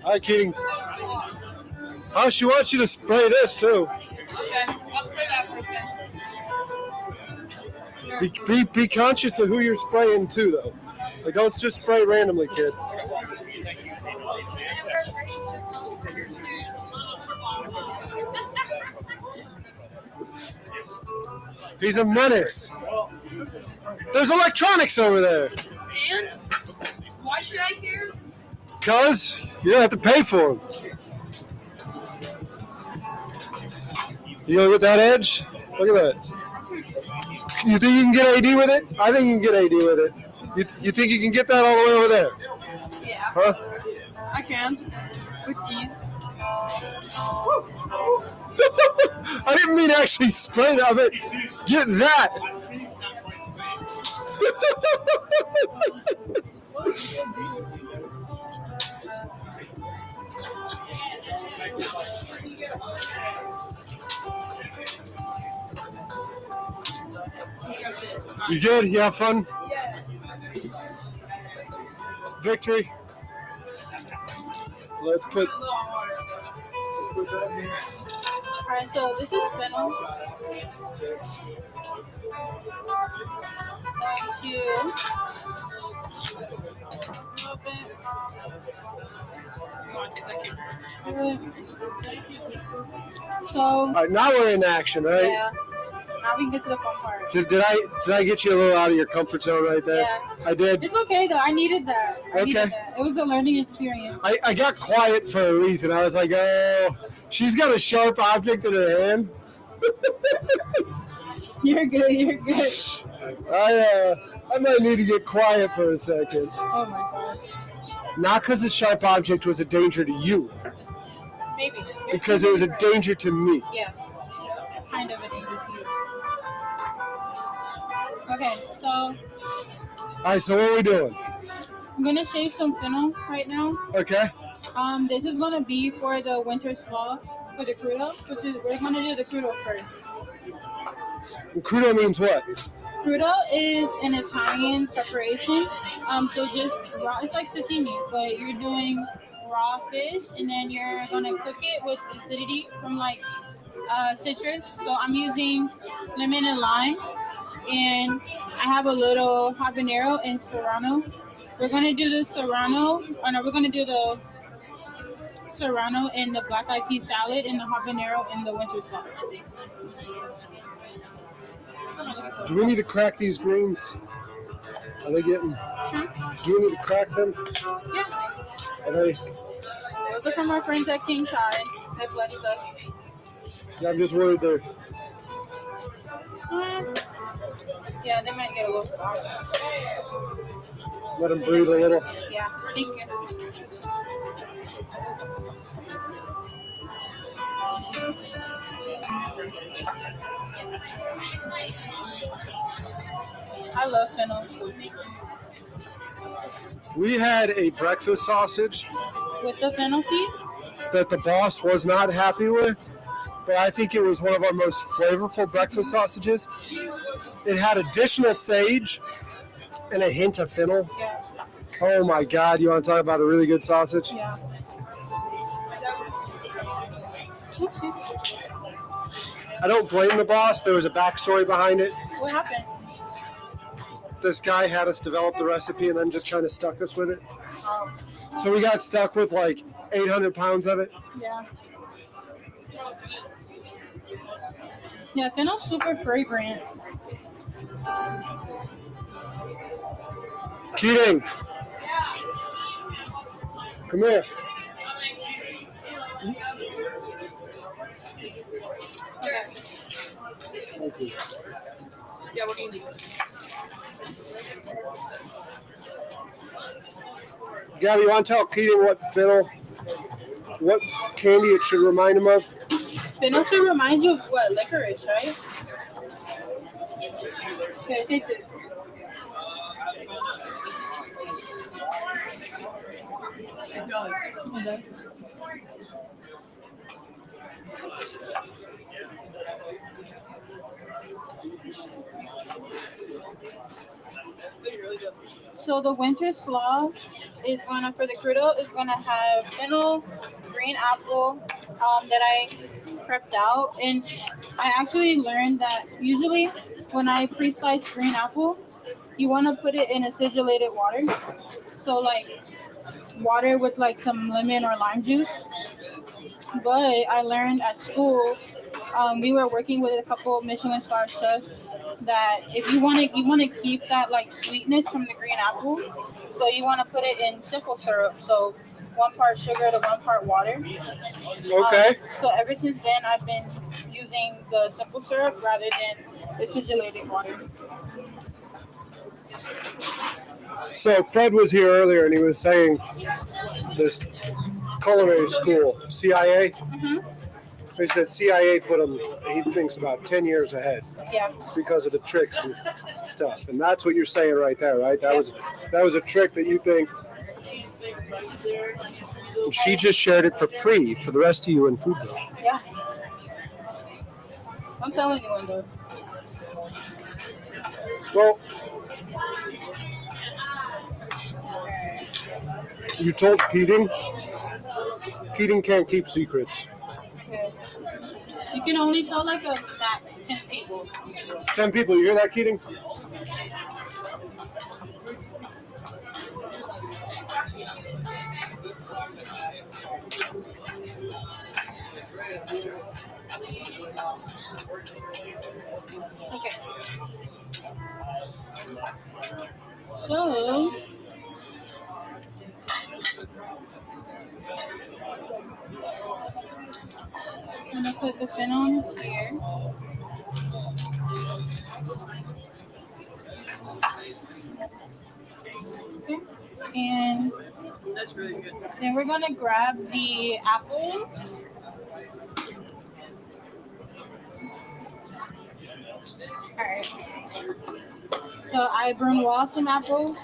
Hi, Keating. Oh, she wants you to spray this too. Okay, I'll spray that first then. Be conscious of who you're spraying to, though. Like, don't just spray randomly, kid. He's a menace. There's electronics over there. And why should I care? Cause you don't have to pay for them. You gonna get that edge? Look at that. You think you can get AD with it? I think you can get AD with it. You think you can get that all the way over there? Yeah. Huh? I can. With ease. I didn't mean actually spray that. I meant get that. You good? You have fun? Yeah. Victory. Let's put. Alright, so this is fennel. So, All right, now we're in action, right? yeah. Now we can get to the fun part. Did I get you a little out of your comfort zone right there? Yeah. I did. It's okay though. I needed that. Okay. It was a learning experience. I got quiet for a reason. I was like, oh, she's got a sharp object in her hand. You're good. You're good. I might need to get quiet for a second. Oh my gosh. Not because the sharp object was a danger to you, Maybe. because it was a danger to me. Yeah. Kind of a danger to you. Okay, so All right, so what are we doing? I'm gonna shave some fennel right now. Okay. This is gonna be for the Winter Slaw for the Crudo, which is we're gonna do the Crudo first. And crudo means what? Crudo is an Italian preparation. So just raw, it's like sashimi, but you're doing raw fish, and then you're gonna cook it with acidity from like citrus. So I'm using lemon and lime, and I have a little habanero and serrano. We're gonna do the serrano. Oh no, we're gonna do the serrano and the Black-Eyed Pea Salad and the habanero and the Winter Slaw. Do we need to crack these greens? Are they getting? Do we need to crack them? Yeah. Are they? Those are from our friends at King Tide. They blessed us. Yeah, I'm just worried they're. Yeah, they might get a little soft. Let them breathe a little. Yeah, thank you. I love fennel. We had a breakfast sausage With the fennel seed? that the boss was not happy with, but I think it was one of our most flavorful breakfast sausages. It had additional sage and a hint of fennel. Yeah. Oh my God, you want to talk about a really good sausage? Yeah. Oopsies. I don't blame the boss. There was a backstory behind it. What happened? This guy had us develop the recipe and then just kind of stuck us with it. So we got stuck with like 800 pounds of it. Yeah. Yeah, fennel's super fragrant. Keating, come here. Okay. Thank you. Yeah, what do you need? Gabby, you want to tell Keating what candy it should remind him of? Fennel should remind you of what? Licorice, right? Okay, taste it. It does. It does. So the winter slaw is gonna, for the crudo, is gonna have fennel, green apple that I prepped out, and I actually learned that usually when I pre-slice green apple, you want to put it in acidulated water. So like water with like some lemon or lime juice. But I learned at school, we were working with a couple of Michelin star chefs, that if you want to keep that like sweetness from the green apple, so you want to put it in simple syrup. So 1 part sugar to 1 part water. Okay. So ever since then, I've been using the simple syrup rather than acidulated water. So Fred was here earlier and he was saying this culinary school, CIA. Mm-hmm. He said CIA put him, he thinks, about 10 years ahead Yeah. because of the tricks and stuff. And that's what you're saying right there, right? That was a trick that you think. And she just shared it for free for the rest of you in Food Bill. Yeah. I'm telling you, though. Well, you told Keating. Keating can't keep secrets. Okay. You can only tell like a max 10 people. 10 people, you hear that, Keating? Okay. So, I'm gonna put the fennel here. Okay. And that's really good. Then we're gonna grab the apples. Alright. So I brunoise some apples,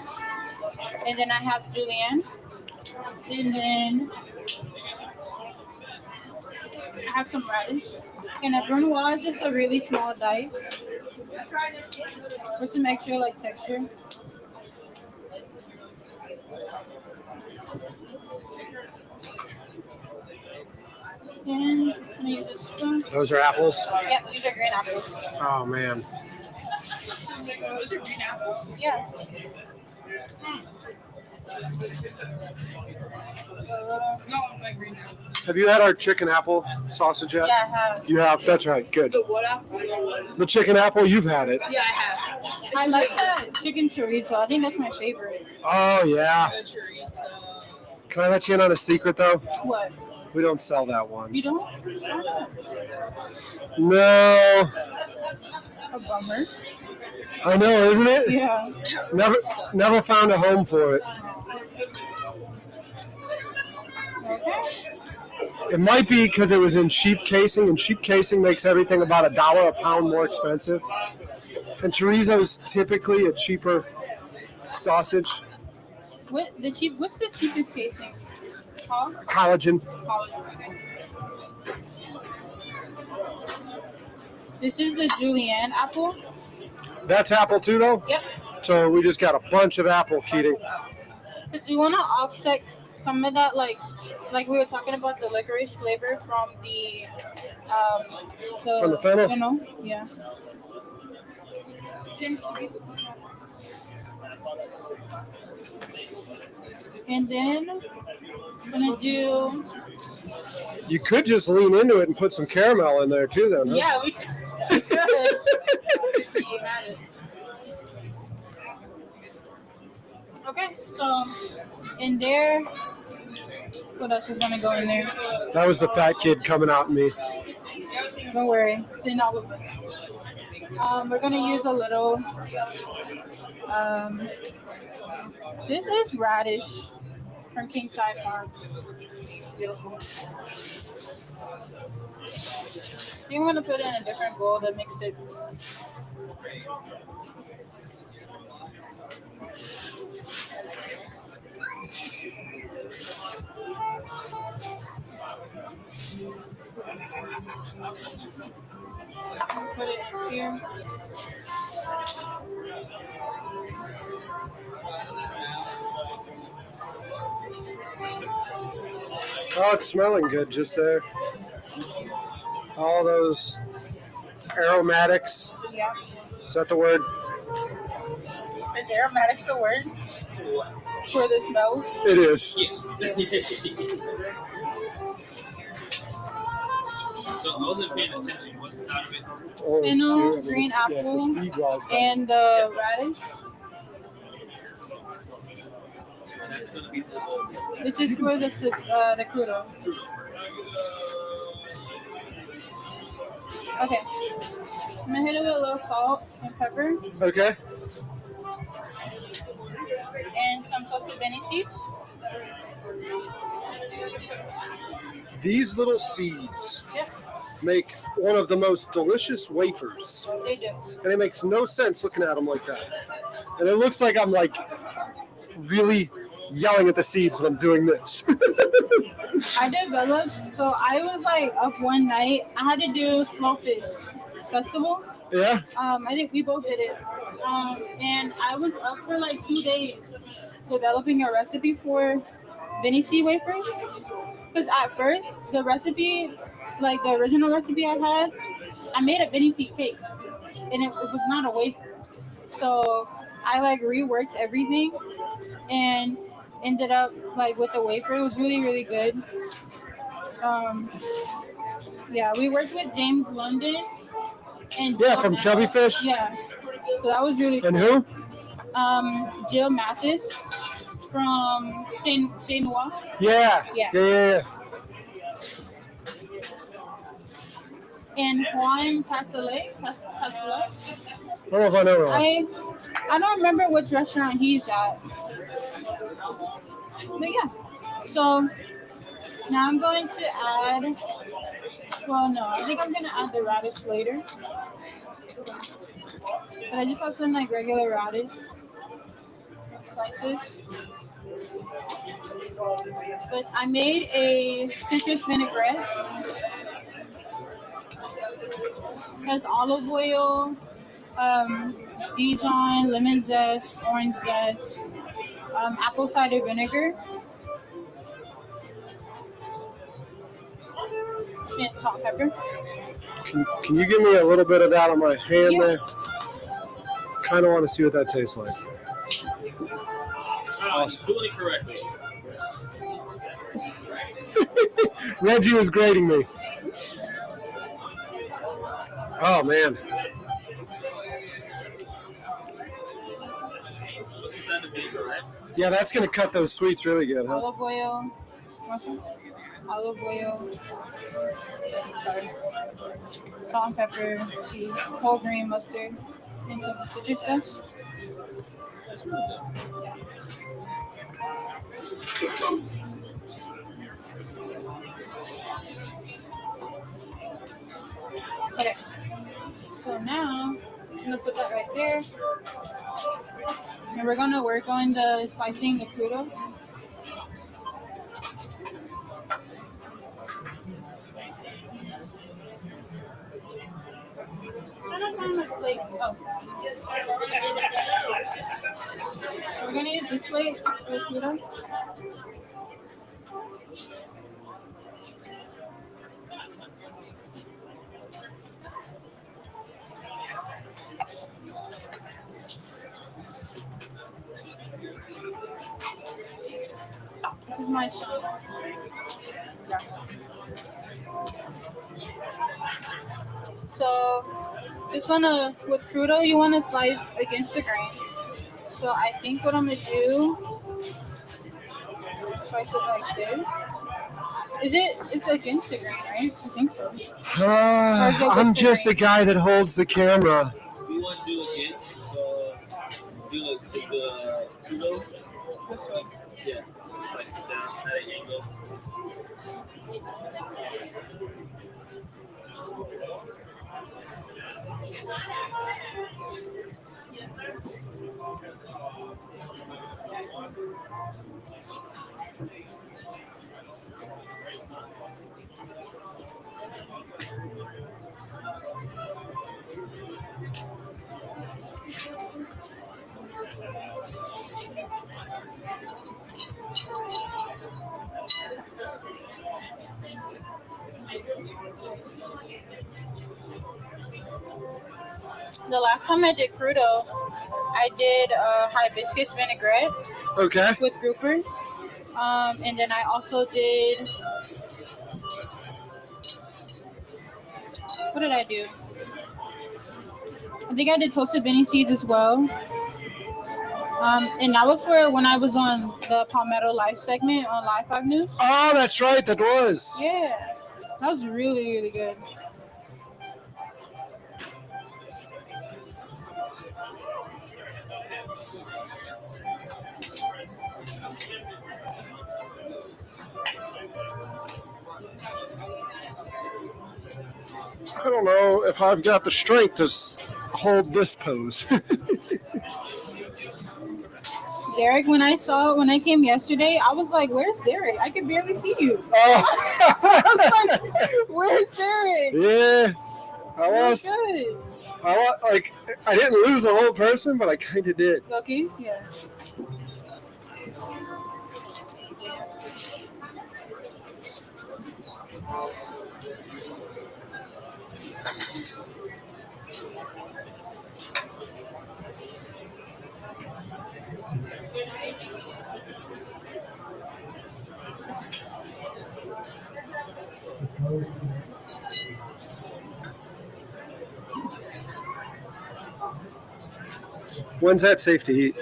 and then I have julienne, and then I have some radish. And a brunoise is just a really small dice for some extra like texture. And I'm gonna use a spoon. Those are apples? Yep, these are green apples. Oh, man. Those are green apples? Yeah. No, like green apples. Have you had our chicken apple sausage yet? Yeah, I have. You have? That's right. Good. The what apple? The chicken apple, you've had it. Yeah, I have. I like that chicken chorizo. I think that's my favorite. Oh, yeah. Can I let you in on a secret, though? What? We don't sell that one. You don't? No. A bummer. I know, isn't it? Yeah. Never found a home for it. Okay. It might be because it was in sheep casing, and sheep casing makes everything about $1 a pound more expensive. And chorizo's typically a cheaper sausage. What's the cheapest casing? Huh? Collagen. Collagen. This is the julienne apple. That's apple too, though? Yep. So we just got a bunch of apple, Keating. Because we want to offset some of that, like we were talking about the licorice flavor from the fennel? Fennel, yeah. And then I'm gonna do. You could just lean into it and put some caramel in there too, then. Huh? Yeah, we could. You had it. Okay, so in there, what else is gonna go in there? That was the fat kid coming out in me. Don't worry, it's in all of us. We're gonna use a little This is radish from King Thai Farms. It's beautiful. I think I'm gonna put it in a different bowl to mix it. Put it in here. Oh, it's smelling good just there. All those aromatics. Yeah. Is that the word? Is aromatics the word for the smells? It is. Yes. So I wasn't paying attention. What's inside of it? Or, Fennel, green apple, for speed draws, but- and the radish. That's gonna be for both. This is for the crudo. Okay. I'm gonna hit it with a little salt and pepper Okay. and some toasted Benne seeds. These little seeds Yep, make one of the most delicious wafers. they do. And it makes no sense looking at them like that. And it looks like I'm like really yelling at the seeds when I'm doing this. I developed, so I was like up one night. I had to do Snowfish Festival. Yeah? I think we both did it. And I was up for like 2 days developing a recipe for Benne seed wafers. Because at first, the recipe, like the original recipe I had, I made a Benne seed cake. And it was not a wafer. So I like reworked everything and ended up like with the wafer. It was really, really good. Yeah, we worked with James London and Yeah, Jill from Mathis. Chubby Fish. Yeah, so that was really And cool. who? Jill Mathis from Chez Noir. Yeah. Yeah. Yeah. And Juan Castellet. I don't know if I know that. I don't remember which restaurant he's at. But yeah. So now I'm going to add, well no, I think I'm gonna add the radish later. But I just have some like regular radish slices. But I made a citrus vinaigrette. It has olive oil, Dijon, lemon zest, orange zest, apple cider vinegar, and salt and pepper. Can you give me a little bit of that on my hand Yeah. there? Kind of want to see what that tastes like. Awesome. Doing it correctly. Reggie was grading me. Oh man. What's inside the paper, right? Yeah, that's gonna cut those sweets really good, huh? Olive oil. Want some? Olive oil. Sorry. Salt and pepper, whole grain mustard, and some citrus zest. That's really good. Okay. So now I'm gonna put that right there. And we're gonna work on the slicing the crudo. I don't find my plates. Oh. We're gonna use this plate for the crudo. This is my shot. Yeah. So, just wanna, with crudo, you wanna slice against the grain. So I think what I'm gonna do, slice it like this. It's against the grain, right? I think so. I'm just a guy that holds the camera. We want to do again. So do like The last time I did crudo, I did hibiscus vinaigrette Okay. with grouper. And then I also did, what did I do? I think I did toasted Benne seeds as well. And that was where when I was on the Palmetto Life segment on Live 5 News. Oh, that's right. That was. Yeah, that was really, really good. I don't know if I've got the strength to hold this pose. Derek, when I came yesterday, I was like, "Where's Derek? I can barely see you." Oh. I was like, "Where's Derek?" Yeah, I Really was. good. I didn't lose a whole person, but I kind of did. Okay, yeah. When's that safe to eat?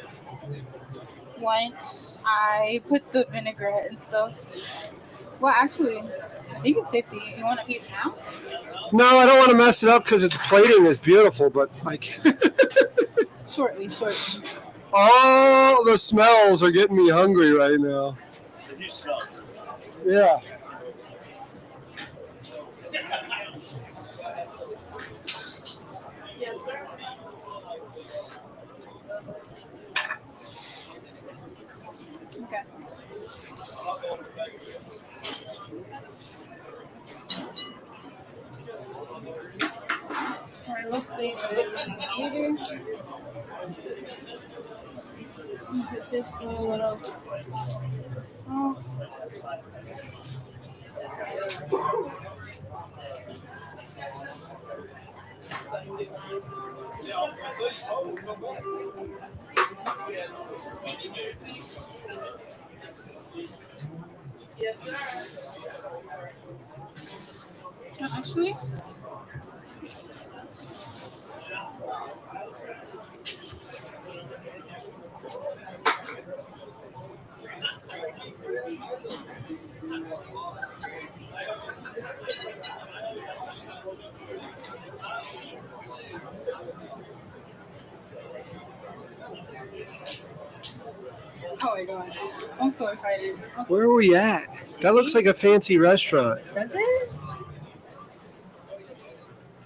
Once I put the vinaigrette and stuff. Well, actually, I think it's safe to eat. You want a piece now? No, I don't want to mess it up because its plating is beautiful, but like, Shortly. all the smells are getting me hungry right now. Did you smell? Yeah. Okay. All right, let's save this later. Put this in a little salt. Actually, oh my god, I'm so excited. Where are we at? That looks like a fancy restaurant. Does it?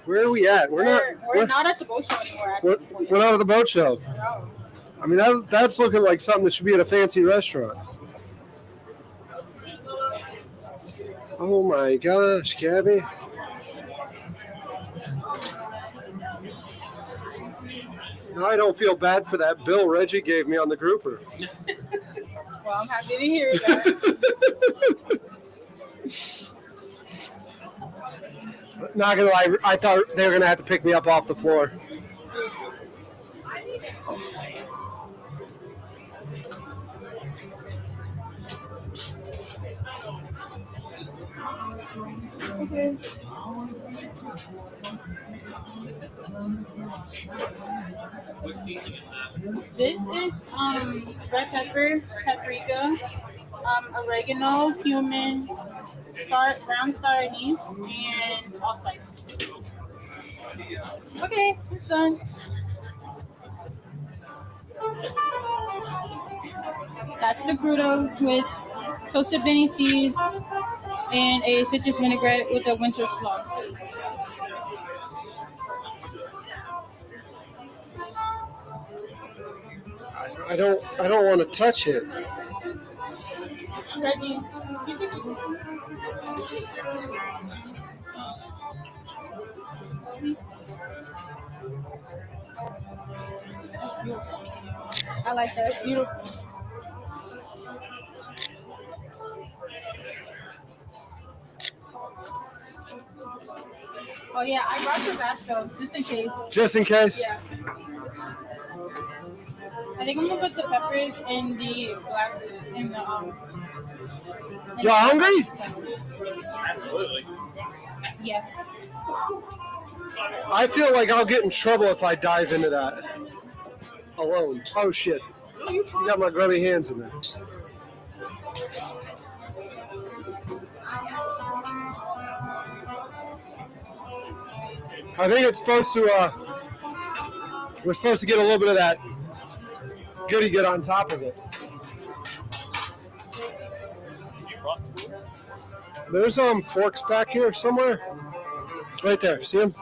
Where are we at? We're not at the boat show anymore at this point. We're not at the boat show. No. I mean, that's looking like something that should be at a fancy restaurant. Oh my gosh, Gabby. Now I don't feel bad for that bill Reggie gave me on the grouper. Well, I'm happy to hear that. Not gonna lie, I thought they were gonna have to pick me up off the floor. Okay. This is red pepper, paprika, oregano, cumin, brown star anise, and allspice. Okay, it's done. That's the crudo with toasted Benne seeds and a citrus vinaigrette with a winter slaw. I don't want to touch it. Reggie, you take this. That's beautiful. I like that. It's beautiful. Oh yeah, I brought Tabasco just in case. Just in case. Yeah. I think I'm gonna put the peppers in the blacks in the Y'all hungry? Absolutely. Yeah. I feel like I'll get in trouble if I dive into that alone. Oh shit. You got my grubby hands in there. I think it's supposed to, we're supposed to get a little bit of that goody good on top of it. There's forks back here somewhere. Right there, see them?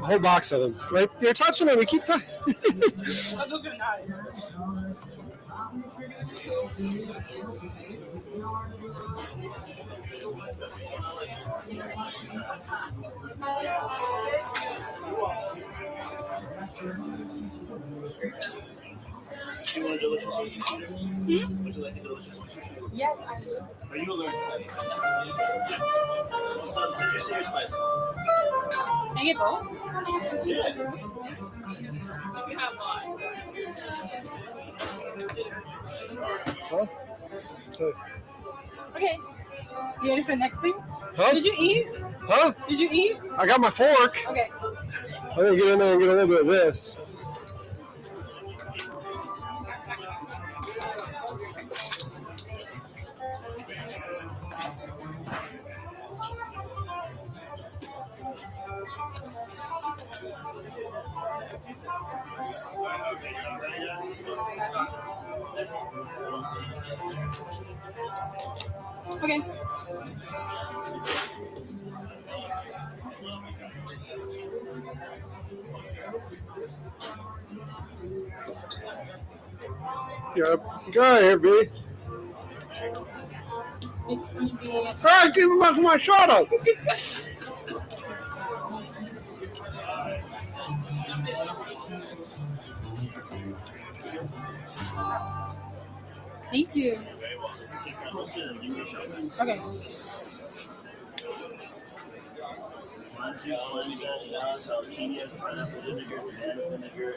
A whole box of them. Right, you're touching them. We keep touching. Those are nice. Do you want a delicious sushi shooter? Would you like a delicious sushi shooter? Yes, I do. Are you allergic to any? Some citrusy or spicy? Can I get both? Yeah. We have one. Huh? Hey. Okay. You ready for the next thing? Huh? Did you eat? Huh? Did you eat? I got my fork. Okay. I'm gonna get in there and get a little bit of this. Okay. Yep. Go ahead, B. It's going to be... Hey, give me my shot up. Thank you. Okay.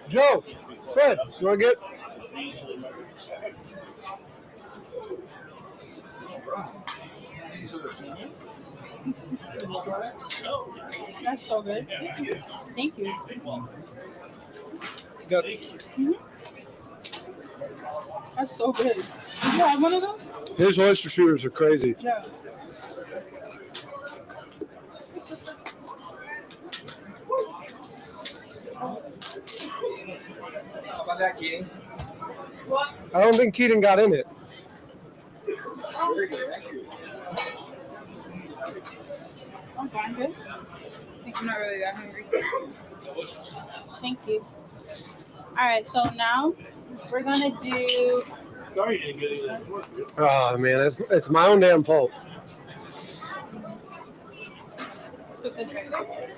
Joe, Fred, you want to get? That's so good. Thank you. Got That's so good. Did you have one of those? his oyster shooters are crazy. Yeah. What? I don't think Keaton got in it. I'm fine. Good. I think I'm not really that hungry. Thank you. All right, so now we're gonna do. Sorry you didn't get any of that work. Oh man, it's my own damn fault. Put this right there.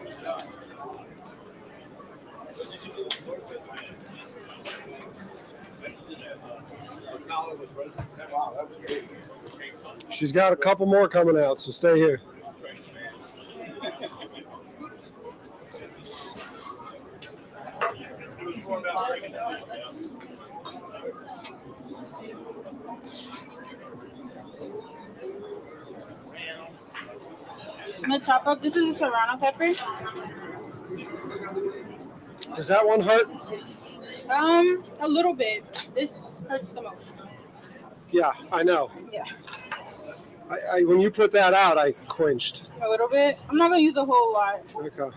She's got a couple more coming out, so stay here. I'm gonna chop up. This is a serrano pepper. Does that one hurt? A little bit. This hurts the most. Yeah, I know. Yeah, I when you put that out, I quenched. a little bit. I'm not gonna use a whole lot. Okay.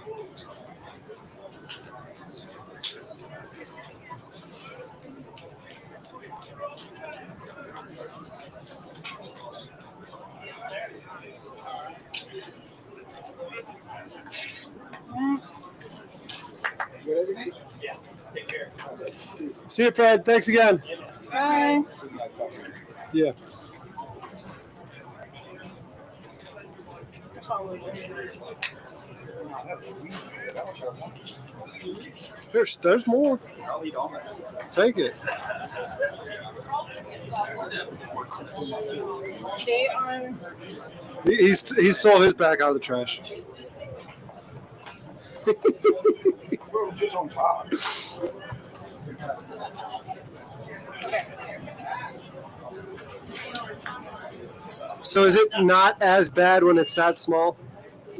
Mm. Yeah. Take care. See you, Fred. Thanks again. Bye. Yeah. That's all we're doing. There's more. Take it. They are. He stole his back out of the trash. Just on top. Okay. So is it not as bad when it's that small?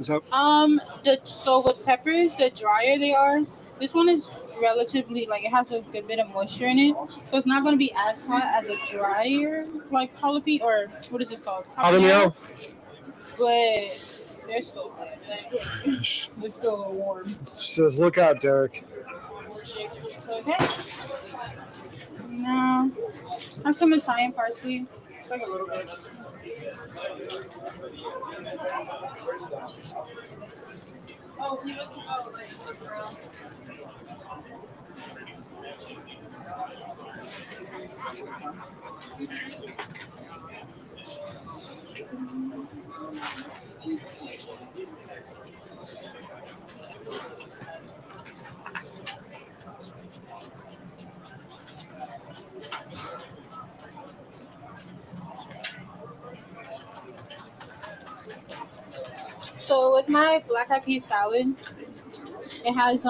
So So with peppers, the drier they are, this one is relatively like it has a good bit of moisture in it, so it's not going to be as hot as a drier like jalapeno or what is this called? habanero. But they're still hot. They're still a little warm. She says, "Look out, Derek." Okay. Now, I have some Italian parsley. It's like a little bit. Oh, he was like around. So with my Black-Eyed Pea Salad, it has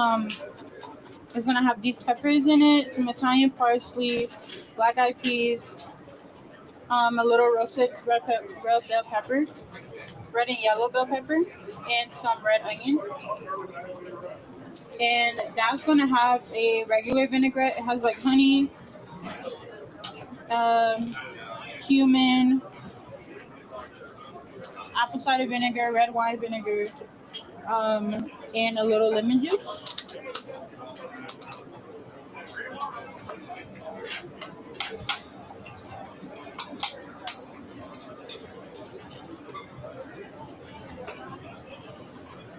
it's gonna have these peppers in it, some Italian parsley, black-eyed peas, a little roasted red bell pepper, red and yellow bell pepper, and some red onion. And that's gonna have a regular vinaigrette. It has like honey, cumin, apple cider vinegar, red wine vinegar, and a little lemon juice.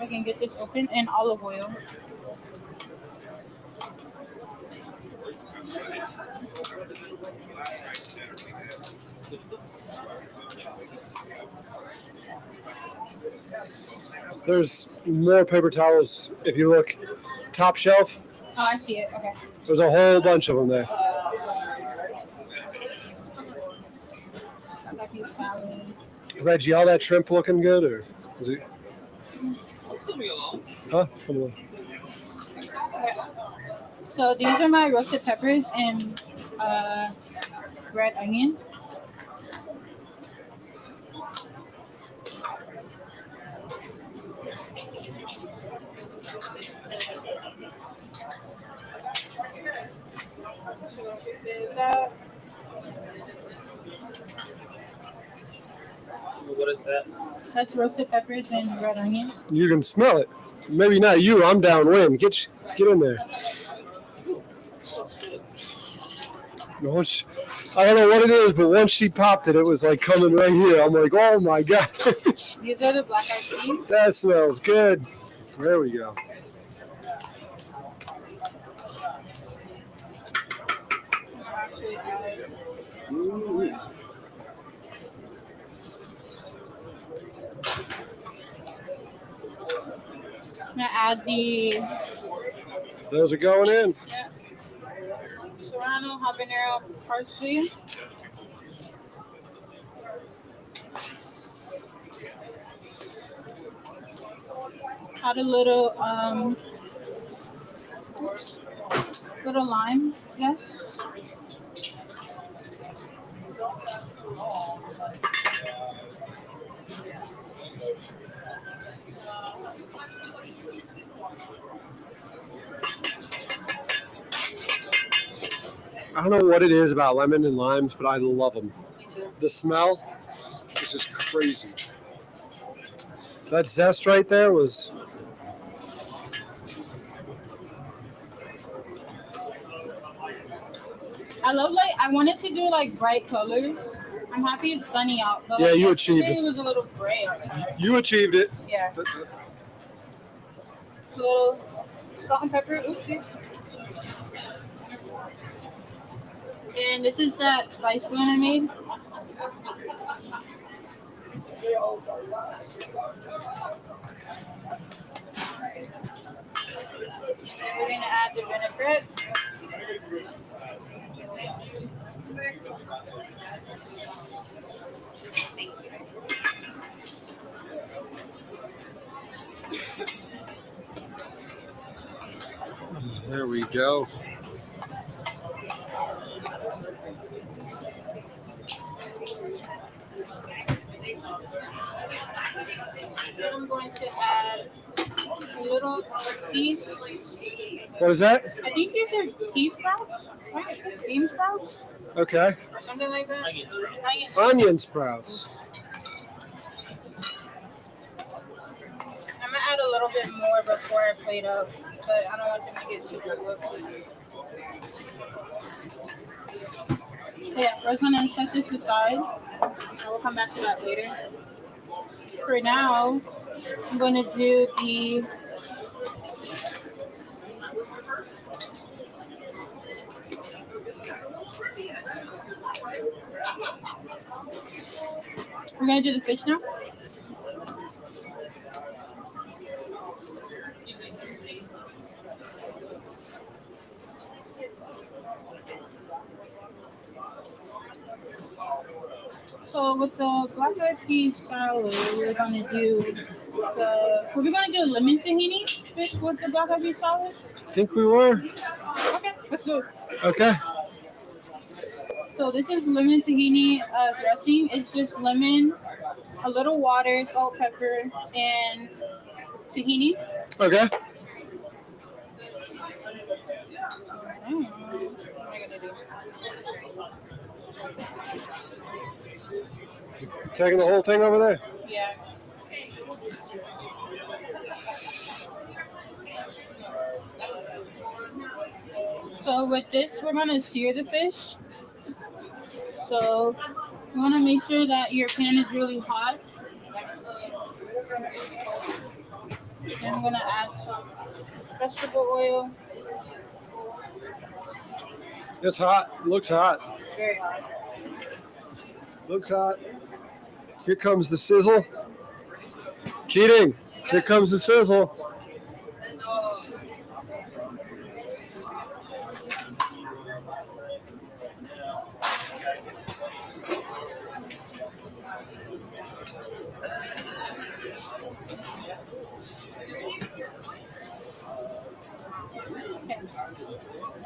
I can get this open, and olive oil. There's more paper towels if you look top shelf. Oh, I see it. Okay. There's a whole bunch of them there. Black-Eyed salad. Reggie, all that shrimp looking good, or is it? Huh? It's coming along. Okay. So these are my roasted peppers and red onion. What is that? That's roasted peppers and red onion. You can smell it. Maybe not you. I'm downwind. Get in there. I don't know what it is, but once she popped it, it was like coming right here. I'm like, oh my gosh. These are the black-eyed peas. That smells good. There we go. Ooh. I'm gonna add the Those are going in. serrano, habanero, parsley. Add a little lime, yes. I don't know what it is about lemon and limes, but I love them. Me too. The smell is just crazy. That zest right there was... I wanted to do like bright colors. I'm happy it's sunny out. But Yeah, like you yesterday achieved it. It was a little gray outside. You achieved it. Yeah. A little salt and pepper. Oopsies. And this is that spice blend I made. And we're gonna add the vinaigrette. There we go. Then I'm going to add a little piece. What is that? I think these are pea sprouts, right? Bean sprouts, Okay. or something like that. Onions. Onions. Onion sprouts. I'm gonna add a little bit more before I plate up, but I don't want them to get super wilty. Yeah, we're gonna set this aside. And we'll come back to that later. For now, I'm gonna do the we're gonna do the fish now. So with the Black-Eyed Pea Salad, we're gonna do the lemon-tahini fish with the Black-Eyed Pea Salad. I think we were. Okay, let's do it. Okay. So this is lemon-tahini dressing. It's just lemon, a little water, salt, pepper, and tahini. Okay. What am I gonna do? Taking the whole thing over there. Yeah. So with this, we're gonna sear the fish. So you wanna make sure that your pan is really hot. And I'm gonna add some vegetable oil. It's hot. Looks hot. It's very hot. Looks hot. Here comes the sizzle. Keating, here comes the sizzle.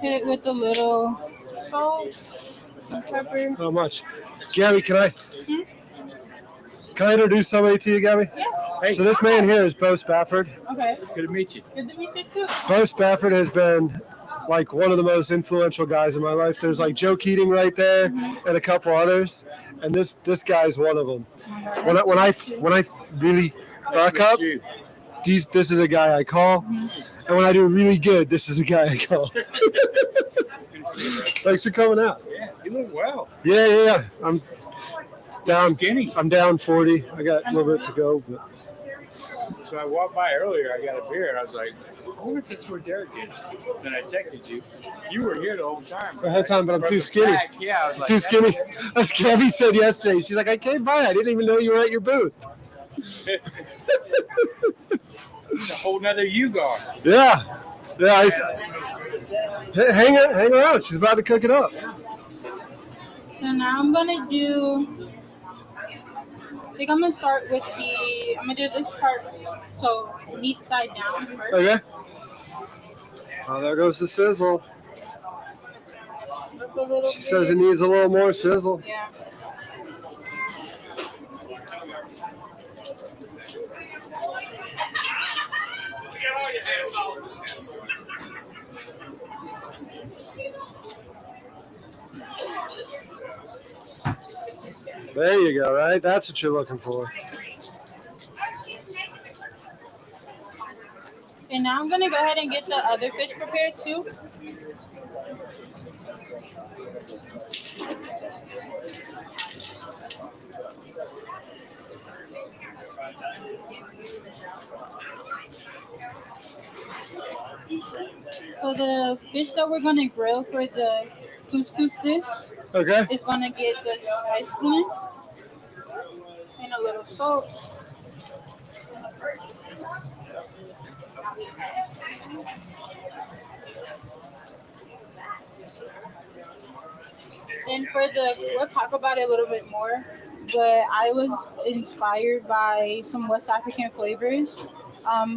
Hit it with a little salt, some pepper. How much? Gabby, can I introduce somebody to you, Gabby? Yeah. So this man here is Bo Spafford. Okay. Good to meet you. Good to meet you too. Bo Spafford has been like one of the most influential guys in my life. There's like Joe Keating right there and a couple others, and this guy's one of them. When I really fuck up, this is a guy I call, and when I do really good, this is a guy I call. Thanks for coming out. Yeah, you look well. Yeah. I'm down. Skinny. I'm down 40. I got a little bit to go. But. So I walked by earlier. I got a beer, and I was like, I wonder if that's where Derek is. Then I texted you. You were here the whole time. The whole time, but I'm From too the skinny. back, yeah, I was like, Too skinny. As Gabby said yesterday, she's like, I came by. I didn't even know you were at your booth. It's a whole nother you guard. Yeah. Hang around. She's about to cook it up. So now I'm gonna start with I'm gonna do this part. So meat side down first. Okay. Oh, there goes the sizzle. Up a little She says it needs a little more sizzle. Yeah. There you go, right? That's what you're looking for. And now I'm gonna go ahead and get the other fish prepared too. So the fish that we're gonna grill for the couscous dish. Okay. It's gonna get the spice blend and a little salt. And for we'll talk about it a little bit more. But I was inspired by some West African flavors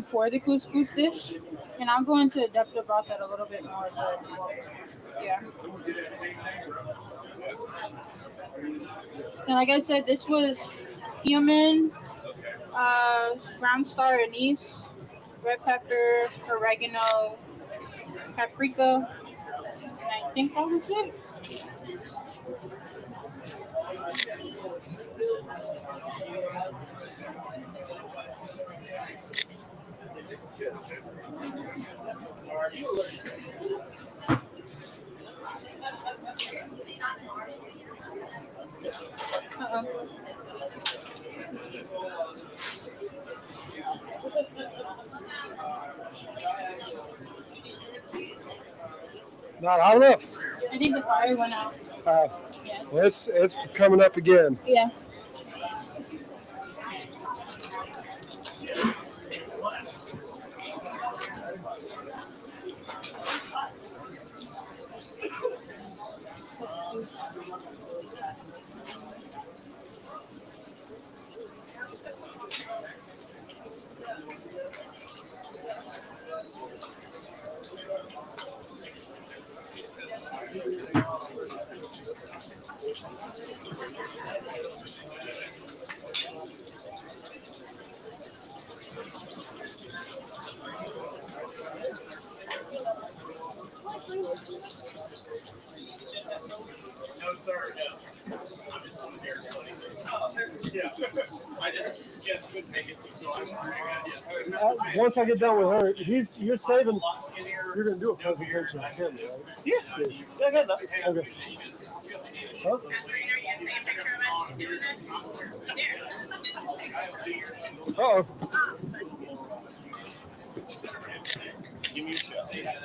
for the couscous dish, and I'll go into depth about that a little bit more. But yeah, and like I said, this was cumin, ground star anise, red pepper, oregano, paprika, and I think that was it. Uh-oh. Not hot enough. I think the fire went out. Yes. Well, it's coming up again. Yeah. No, sir. No. I'm just on there. Yeah. I just couldn't make it. So I'm sorry. Once I get done with her, you're saving. You're gonna do a presentation on camera, right? Yeah. Okay. Huh? Uh-oh. Give me a shot. They had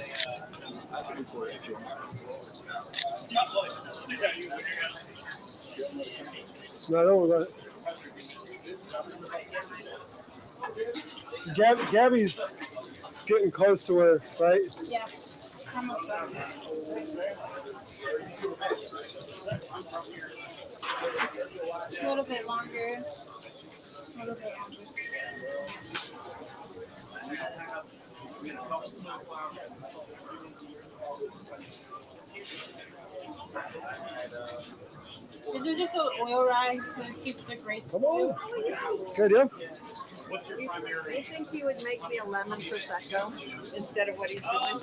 No, don't worry about it. Gabby's getting close to her, right? Yeah. Almost done. A little bit longer. A little bit longer. Is it just an oil rag that keeps the great? Come on. Good deal. I think he would make me a lemon prosecco instead of what he's doing.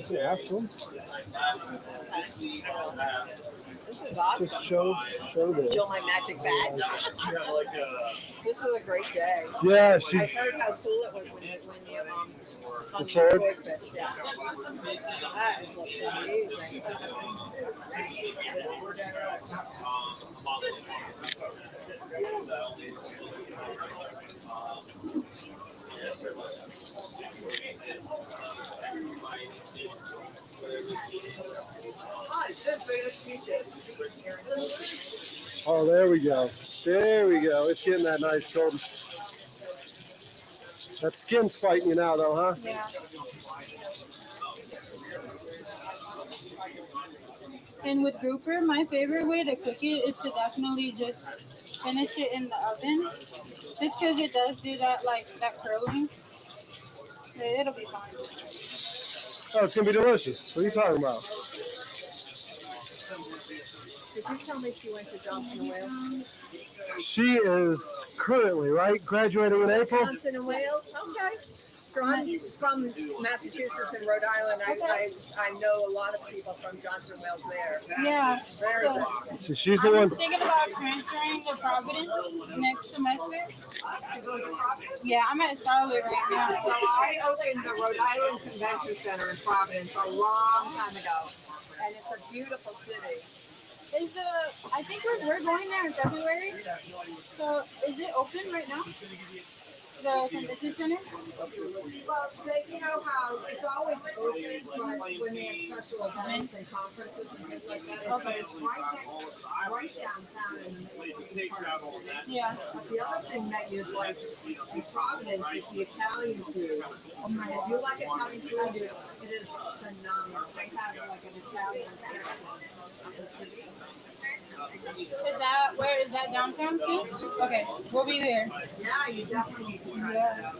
Yeah, absolutely. This is awesome. Just show this. Show my magic bag. This is a great day. Yeah, I she's. heard how cool it was when you The sword? Yeah. That is amazing. Oh, there we go. There we go. It's getting that nice golden. That skin's fighting you now, though, huh? Yeah. And with grouper, my favorite way to cook it is to definitely just finish it in the oven. Just because it does do that, like, that curling. It'll be fine. Oh, it's gonna be delicious. What are you talking about? Did you tell me she went to Johnson and Wales? She is currently, right, graduating in April. Johnson and Wales? Okay. From Massachusetts and Rhode Island. I know a lot of people from Johnson and Wales there. Yeah. Very So, good. So she's the one. I'm thinking about transferring to Providence next semester. Yeah, I'm at Charlotte right now. So I opened the Rhode Island Convention Center in Providence a long time ago. And it's a beautiful city. I think we're going there in February. So is it open right now? The convention center? Well, you know how it's always open, but when they have special events and conferences and things like that, it's right downtown in the main part of the city. Yeah. But the other thing that you'd like in Providence is the Italian food. And if you like Italian food, it is phenomenal. They have like an Italian section. Is that where is that downtown too? Okay, we'll be there. Yeah, you definitely need to try Yeah.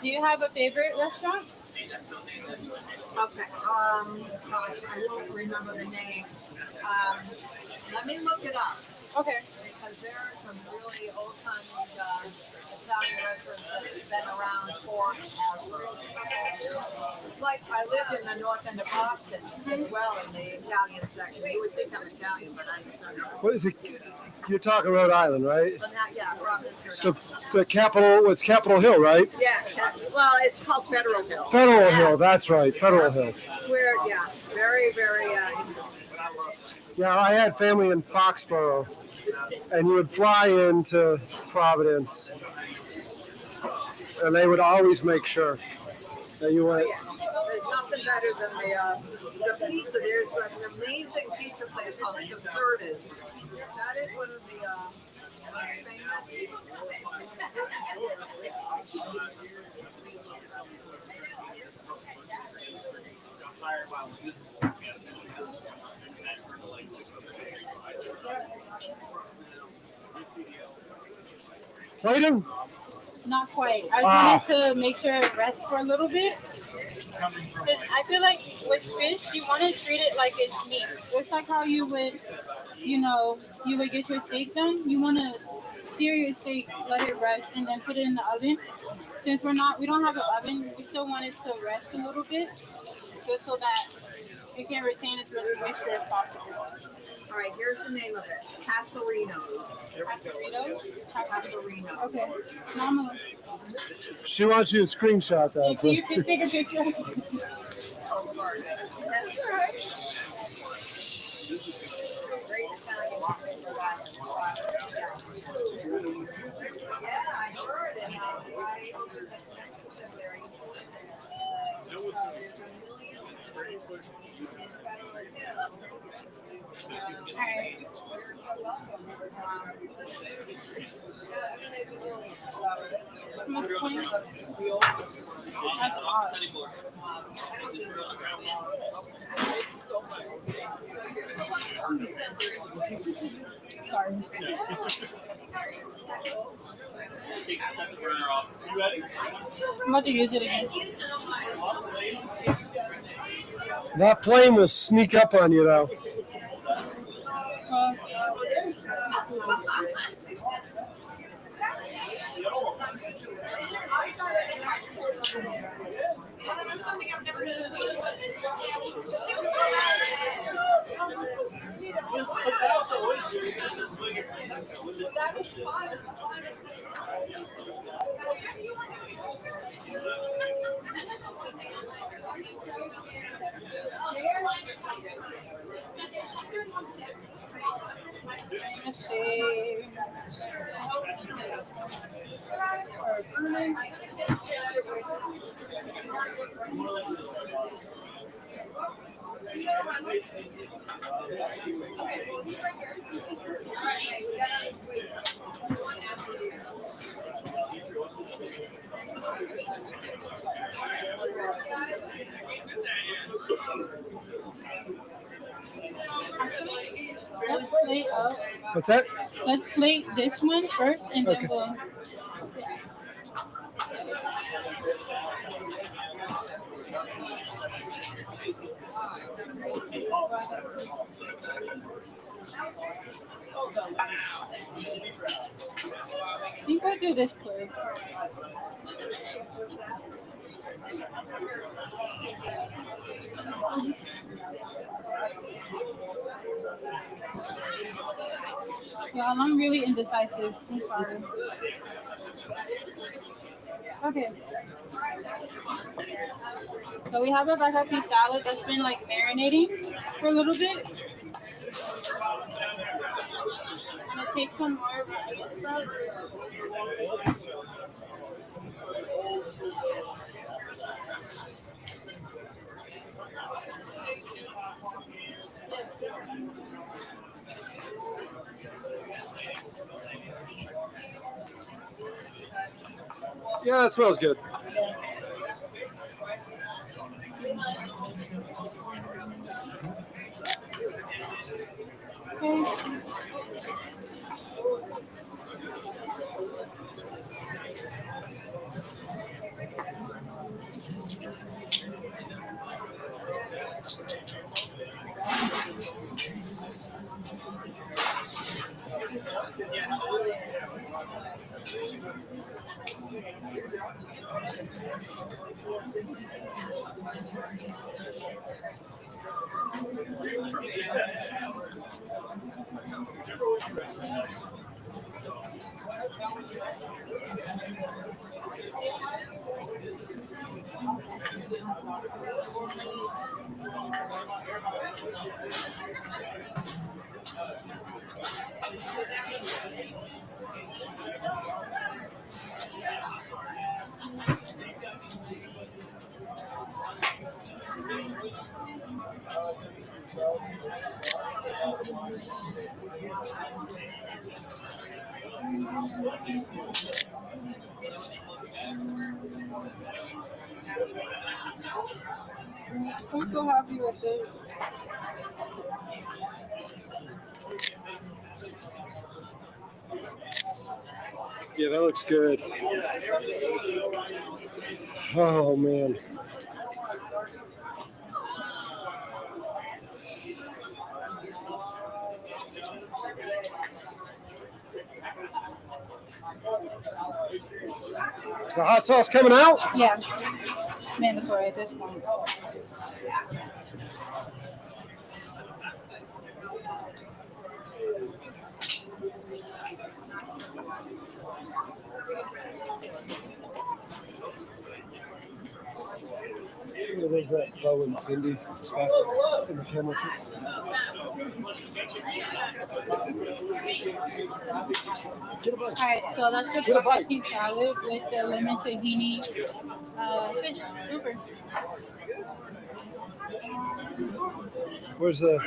Do you have a favorite restaurant? Okay. Gosh, I won't remember the name. Let me look it up Okay. because there are some really old-time Italian restaurants that have been around forever. It's like I lived in the north end of Boston as well in the Italian section. You would think I'm Italian, but I'm not. What is it? You're talking Rhode Island, right? But not, yeah, Providence. So the capital, it's Capitol Hill, right? Yeah, well, it's called Federal Hill. Federal Hill, that's right, Federal Hill. Where, yeah, very, very. Yeah, I had family in Foxborough, and you would fly into Providence, and they would always make sure that you went. There's nothing better than the pizza. There's an amazing pizza place called Caserta's. That is one of the famous. Played him? Not quite. I wanted to make sure it rests for a little bit. 'Cause I feel like with fish, you want to treat it like it's meat. It's like how you would, you would get your steak done. You want to sear your steak, let it rest, and then put it in the oven. Since we don't have an oven, we still want it to rest a little bit, just so that it can retain as much moisture as possible. All right, here's the name of it. Casarinos. Casarino? Okay. Mama, She wants you to screenshot that. if you can take a picture. That's all right. Great Italian for that. Yeah, I heard it. I over the there. There's a million places in Federal Hill. Alright. Miss Queen. That's odd. Sorry. I'm about to use it again. That flame will sneak up on you, though. Well, Something I've never done. let's see. Actually, let's plate up. What's that? Let's plate this one first, and then Okay. we'll. I think we'll do this plate. Y'all, I'm really indecisive. I'm sorry. Okay. So we have a Black-Eyed Pea Salad that's been like marinating for a little bit. I'm gonna take some more of our onion sprouts. Yeah, it smells good. Okay. I'm so happy with it. Yeah, that looks good. Oh, man. Is the hot sauce coming out? Yeah, it's mandatory at this point. Bo and Cindy spot in the camera. All right, so that's your Black-Eyed Pea Salad with the lemon-tahini fish grouper. Where's the?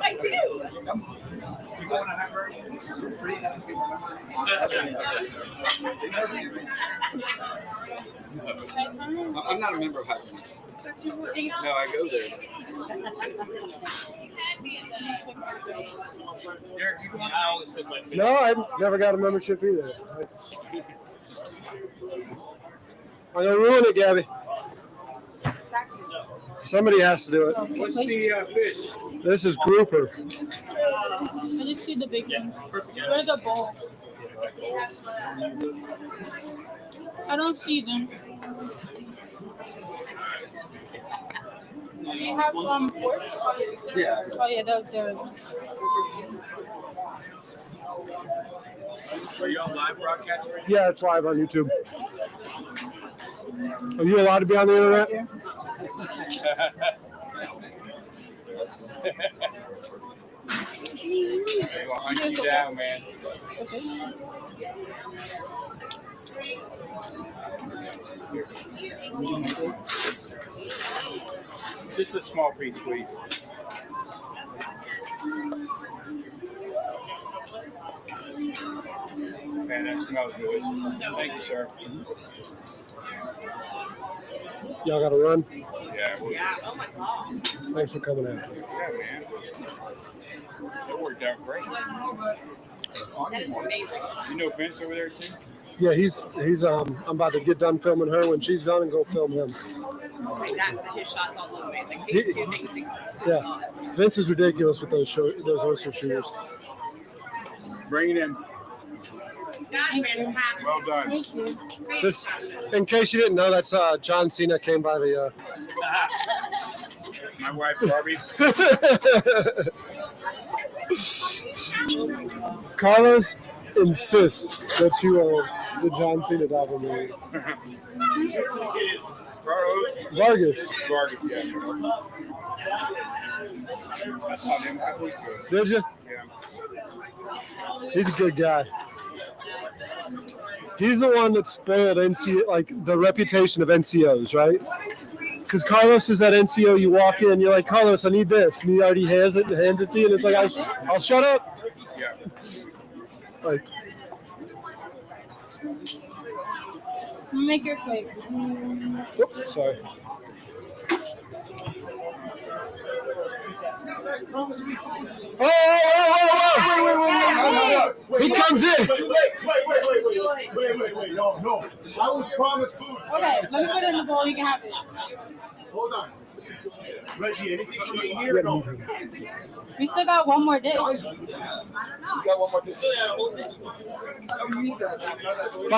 I do. I'm not a member of Hyper. No, I go there. No, I never got a membership either. I'm gonna ruin it, Gabby. Somebody has to do it. What's the fish? This is grouper. I just see the big ones. Where are the bowls? I don't see them. Do you have forks? Yeah. Oh yeah, those there. Are you on live broadcast? Yeah, it's live on YouTube. Are you allowed to be on the internet? Yeah. They're gonna hunt you down, man. Okay. Just a small piece, please. Man, that smells delicious. Thank you, sir. Y'all got to run. Yeah, Oh my God. Thanks for coming out. yeah, man. That worked out great. That is amazing. You know Vince over there too? Yeah, he's I'm about to get done filming her when she's done and go film him. Okay, his shot's also amazing. He- He's amazing. Yeah, Vince is ridiculous with those oyster shooters. Bring it in. Well done. Thank you. This, in case you didn't know, that's John Cena came by the. My wife Barbie. Carlos insists that you are the John Cena doppelganger. Carlos Vargas, Vargas, yeah. I saw him last week. did you? Yeah. He's a good guy. He's the one that spoiled NCO, like the reputation of NCOs, right? Because Carlos is that NCO. You walk in, you're like, Carlos, I need this, and he already has it and hands it to you, and it's like, I'll shut up. Yeah. Like, Make your plate. Oops, sorry. Oh, whoa. He comes in. Wait. No. I was promised food. Okay, let me put it in the bowl. You can have it. Hold on. Reggie, anything for me here? No. We still got one more dish. By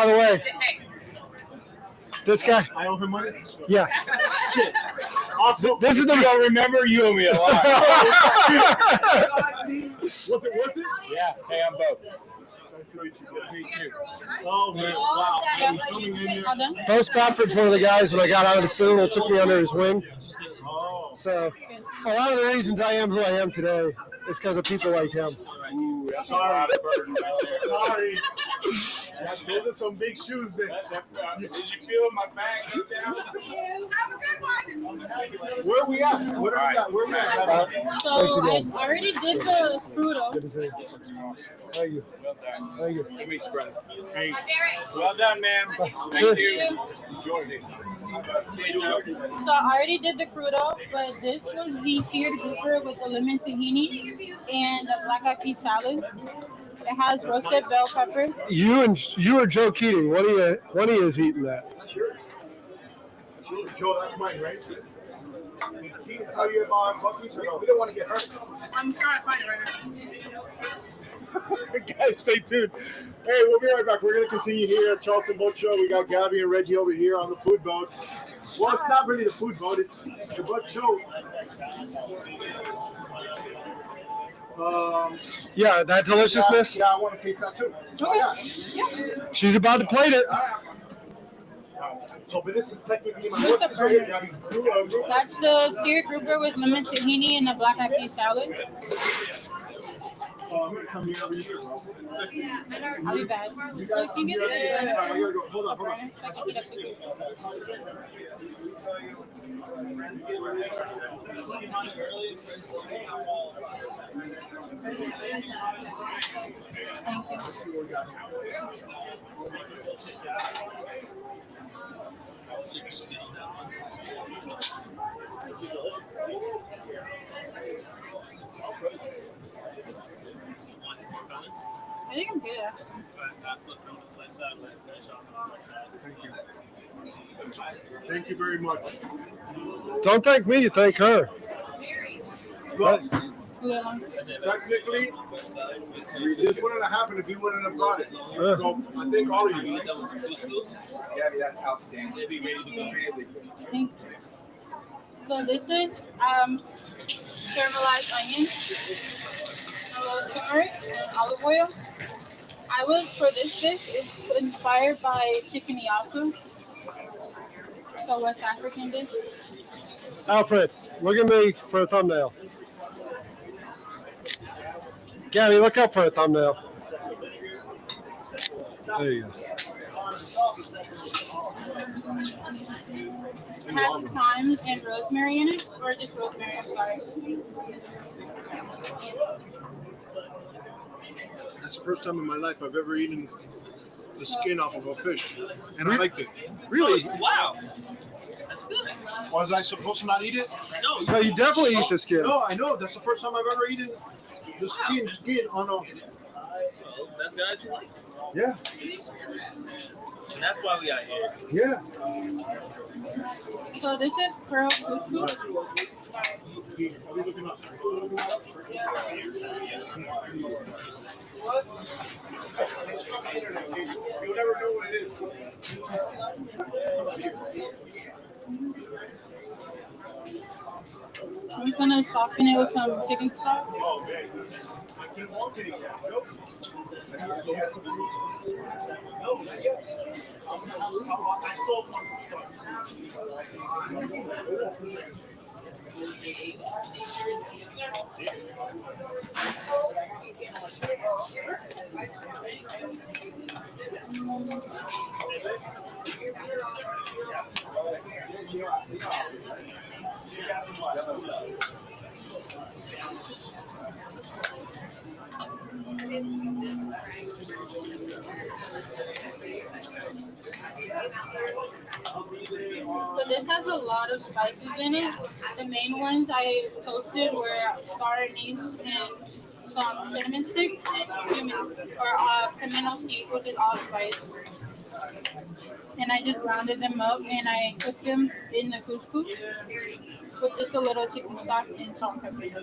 the way, this guy. I owe him money? Yeah. Shit. Also, This is the. you don't remember, you owe me a lot. Was it? Yeah, hey, I'm both. Nice to meet you. Me too. Oh, man. Wow. He's coming in here. All done? Bo Spafford's one of the guys when I got out of the Citadel took me under his wing. Oh. So a lot of the reasons I am who I am today is because of people like him. Ooh, that's a lot of burden right there. Sorry. Those are some big shoes there. Did you feel my bag go down? Where we at? Where we at? So I already did the Crudo. Good to see you. Thank you. Well done. Thank you. Good to meet you, brother. Hey, Well done, ma'am. Thank you. Enjoyed it. So I already did the Crudo, but this was the seared grouper with the lemon-tahini and the Black-Eyed Pea Salad. It has roasted bell pepper. You and Joe Keating. One of you is eating that. that's yours. Joe, that's mine, right? Did Keith tell you about Bucky's or no? We don't want to get hurt. I'm trying to find it right now. Guys, stay tuned. Hey, we'll be right back. We're going to continue here at Charleston Boat Show. We got Gabby and Reggie over here on the food boat. Well, it's not really the food boat. It's the boat show. Yeah, that deliciousness. Yeah, I want to taste that too. Oh, yeah. She's about to plate it. So, but this is technically my Look what's at this right here, Gabby? That's the seared grouper with lemon-tahini and the Black-Eyed Pea Salad. I'm going to come here over here, bro. I'll be back. You guys, Can you get I gotta go. Hold on. so I can heat up the food. I think I'm good, actually. Thank you very much. Don't thank me. You thank her. Look, A little longer. technically, this wouldn't have happened if you wouldn't have brought it. Yeah. So I thank all of you. Gabby, that's outstanding. Be ready to go. Thank you. So this is caramelized onion, a little turmeric, and olive oil. For this dish, it's inspired by chicken yasu, so West African dish. Alfred, look at me for a thumbnail. Gabby, look up for a thumbnail. There you go. It has thyme and rosemary in it, or just rosemary, I'm sorry. That's the first time in my life I've ever eaten the skin off of a fish, and I liked it. Really? Wow. That's good. Was I supposed to not eat it? No, you definitely eat the skin. No, I know. That's the first time I've ever eaten the skin on a. Well, that's good that you like. Yeah. And that's why we out here. Yeah. So this is pearl couscous. Are we looking up? You'll never know what it is. I'm just gonna soften it with some chicken stock. Oh, man. I can't walk anymore. Nope. No, not yet. I sold one. But this has a lot of spices in it. The main ones I toasted were star anise and some cinnamon stick and cumin or pimento seeds, which is allspice. And I just grounded them up and I cooked them in the couscous with just a little chicken stock and salt and pepper.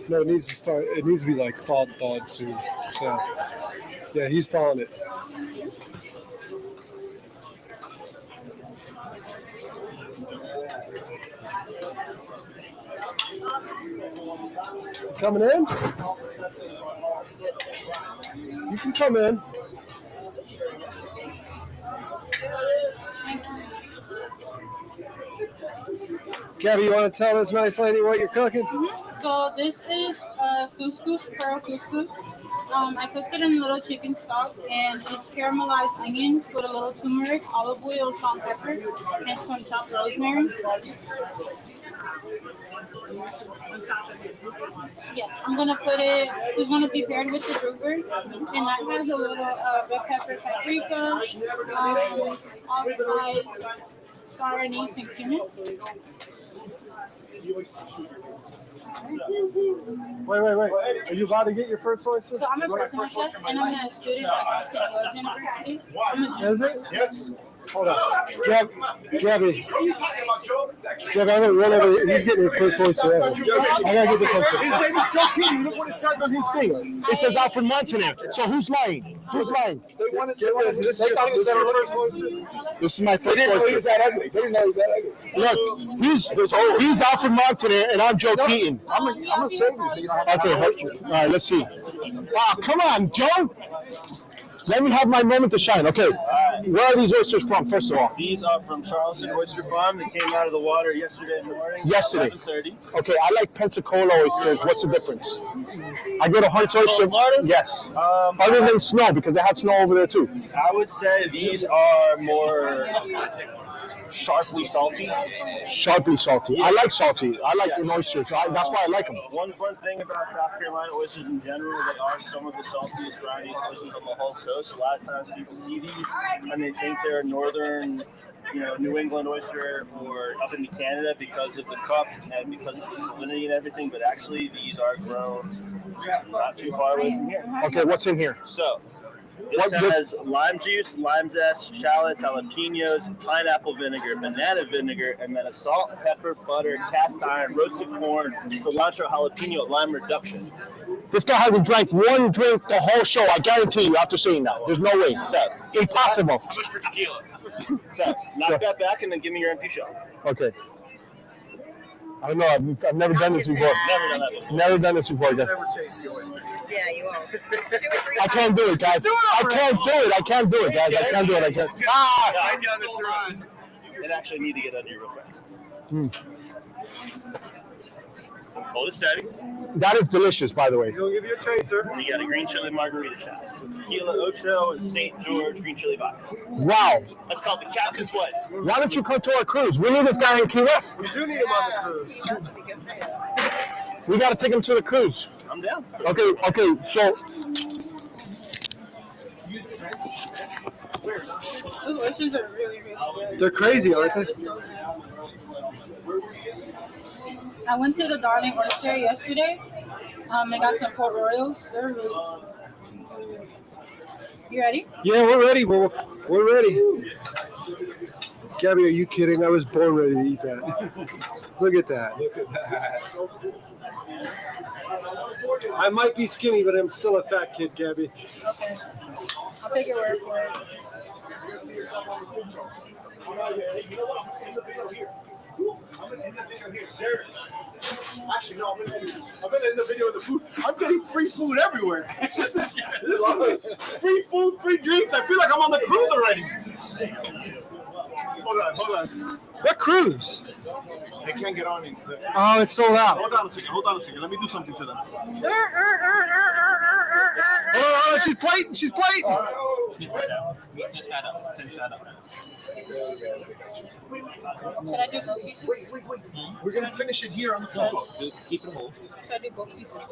No, it needs to start. It needs to be like thawed soon. So, yeah, he's thawing it. Coming in? You can come in. Gabby, you want to tell this nice lady what you're cooking? So this is couscous, pearl couscous. I cooked it in a little chicken stock, and it's caramelized onions with a little turmeric, olive oil, salt, pepper, and some chopped rosemary. Yes, I'm gonna put it. It's gonna be paired with the grouper, and that has a little red pepper, paprika, allspice, star anise, and cumin. Wait. Are you about to get your first oyster? So I'm a personal chef, and I'm a student at St. Louis University. Is it? Yes. Hold on. Gabby. I gotta run over. He's getting his first oyster ever. I gotta get this on. His name is Joe Petey. Look what it says on his thing. It says Alfred Montaner. So who's lying? Who's lying? This is your first oyster? This is my first oyster. He's that ugly. They didn't know he's that ugly. Look, he's Alfred Montaner, and I'm Joe Keaton. I'm gonna save you so you don't have to hurt you. All right, let's see. Ah, come on, Joe. Let me have my moment to shine. Okay, where are these oysters from, first of all? These are from Charleston Oyster Farm. They came out of the water yesterday morning. Yesterday. 11:30. Okay, I like Pensacola oysters. What's the difference? I go to Hunt's Oyster. Florida? Yes. Other than snow, because they had snow over there too. I would say these are more sharply salty. Sharply salty. I like salty. I like an oyster, so that's why I like them. One fun thing about South Carolina oysters in general, they are some of the saltiest, briniest oysters on the whole coast. A lot of times people see these and they think they're northern, New England oyster or up into Canada because of the cup and because of the salinity and everything, but actually these are grown not too far away from here. Okay, what's in here? So, this has lime juice, lime zest, shallots, jalapenos, pineapple vinegar, banana vinegar, and then a salt, pepper, butter, cast iron, roasted corn, cilantro, jalapeno, lime reduction. This guy hasn't drank one drink the whole show. I guarantee you. After saying that, there's no way. So, impossible. How much for tequila? So, knock that back and then give me your empty shots. Okay. I don't know. I've never done this before. Never done that before. Never done this before, guys. Yeah, you won't. I can't do it, guys. I can't do it. I can't do it, guys. I can't do it. I can't. Ah! I done it through. It actually need to get under you real quick. Hold it steady. That is delicious, by the way. He'll give you a chaser. And you got a green chili margarita shot. Tequila Ocho and St. George green chili vodka. Wow. That's called the Captain's Wife. Why don't you come to our cruise? We need this guy in Key West. We do need him on the cruise. We got to take him to the cruise. I'm down. Okay, so Those oysters are really, really good. They're crazy, aren't they? So good. I went to the Darling Oyster yesterday. I got some Port Royals. They're really good. You ready? Yeah, we're ready. We're ready. Gabby, are you kidding? I was born ready to eat that. Look at that. I might be skinny, but I'm still a fat kid, Gabby. Okay. I'll take your word for it. Actually, no, I've been in the video of the food. I'm getting free food everywhere. This is free food, free drinks. I feel like I'm on the cruise already. Hold on. What cruise? They can't get on. Oh, it's sold out. Hold on a second. Let me do something to them. she's plating. She's plating. Meat side out. Meat side up. Same side up. Should I do both pieces? Wait. We're gonna finish it here on the floor. Keep it whole. Should I do both pieces?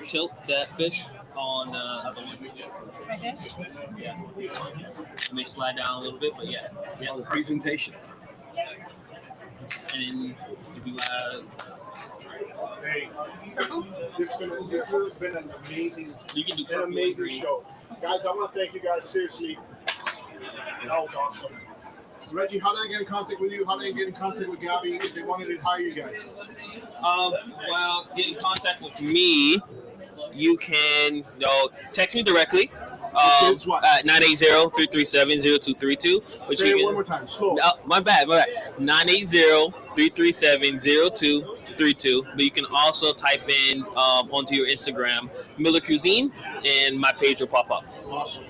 Tilt that fish on the other one. Like this? Yeah. It may slide down a little bit, but yeah. The presentation. And then if you Hey, this has been an amazing, you can do show. Guys, I want to thank you guys, seriously. That was awesome. Reggie, how did I get in contact with you? How did I get in contact with Gabby if they wanted to hire you guys? Well, get in contact with me. You can text me directly. It's what? At 980-337-0232. But Say you it can, one more time, slow. No, my bad. 980-337-0232. But you can also type in onto your Instagram Miller Cuisine, and my page will pop up. Awesome.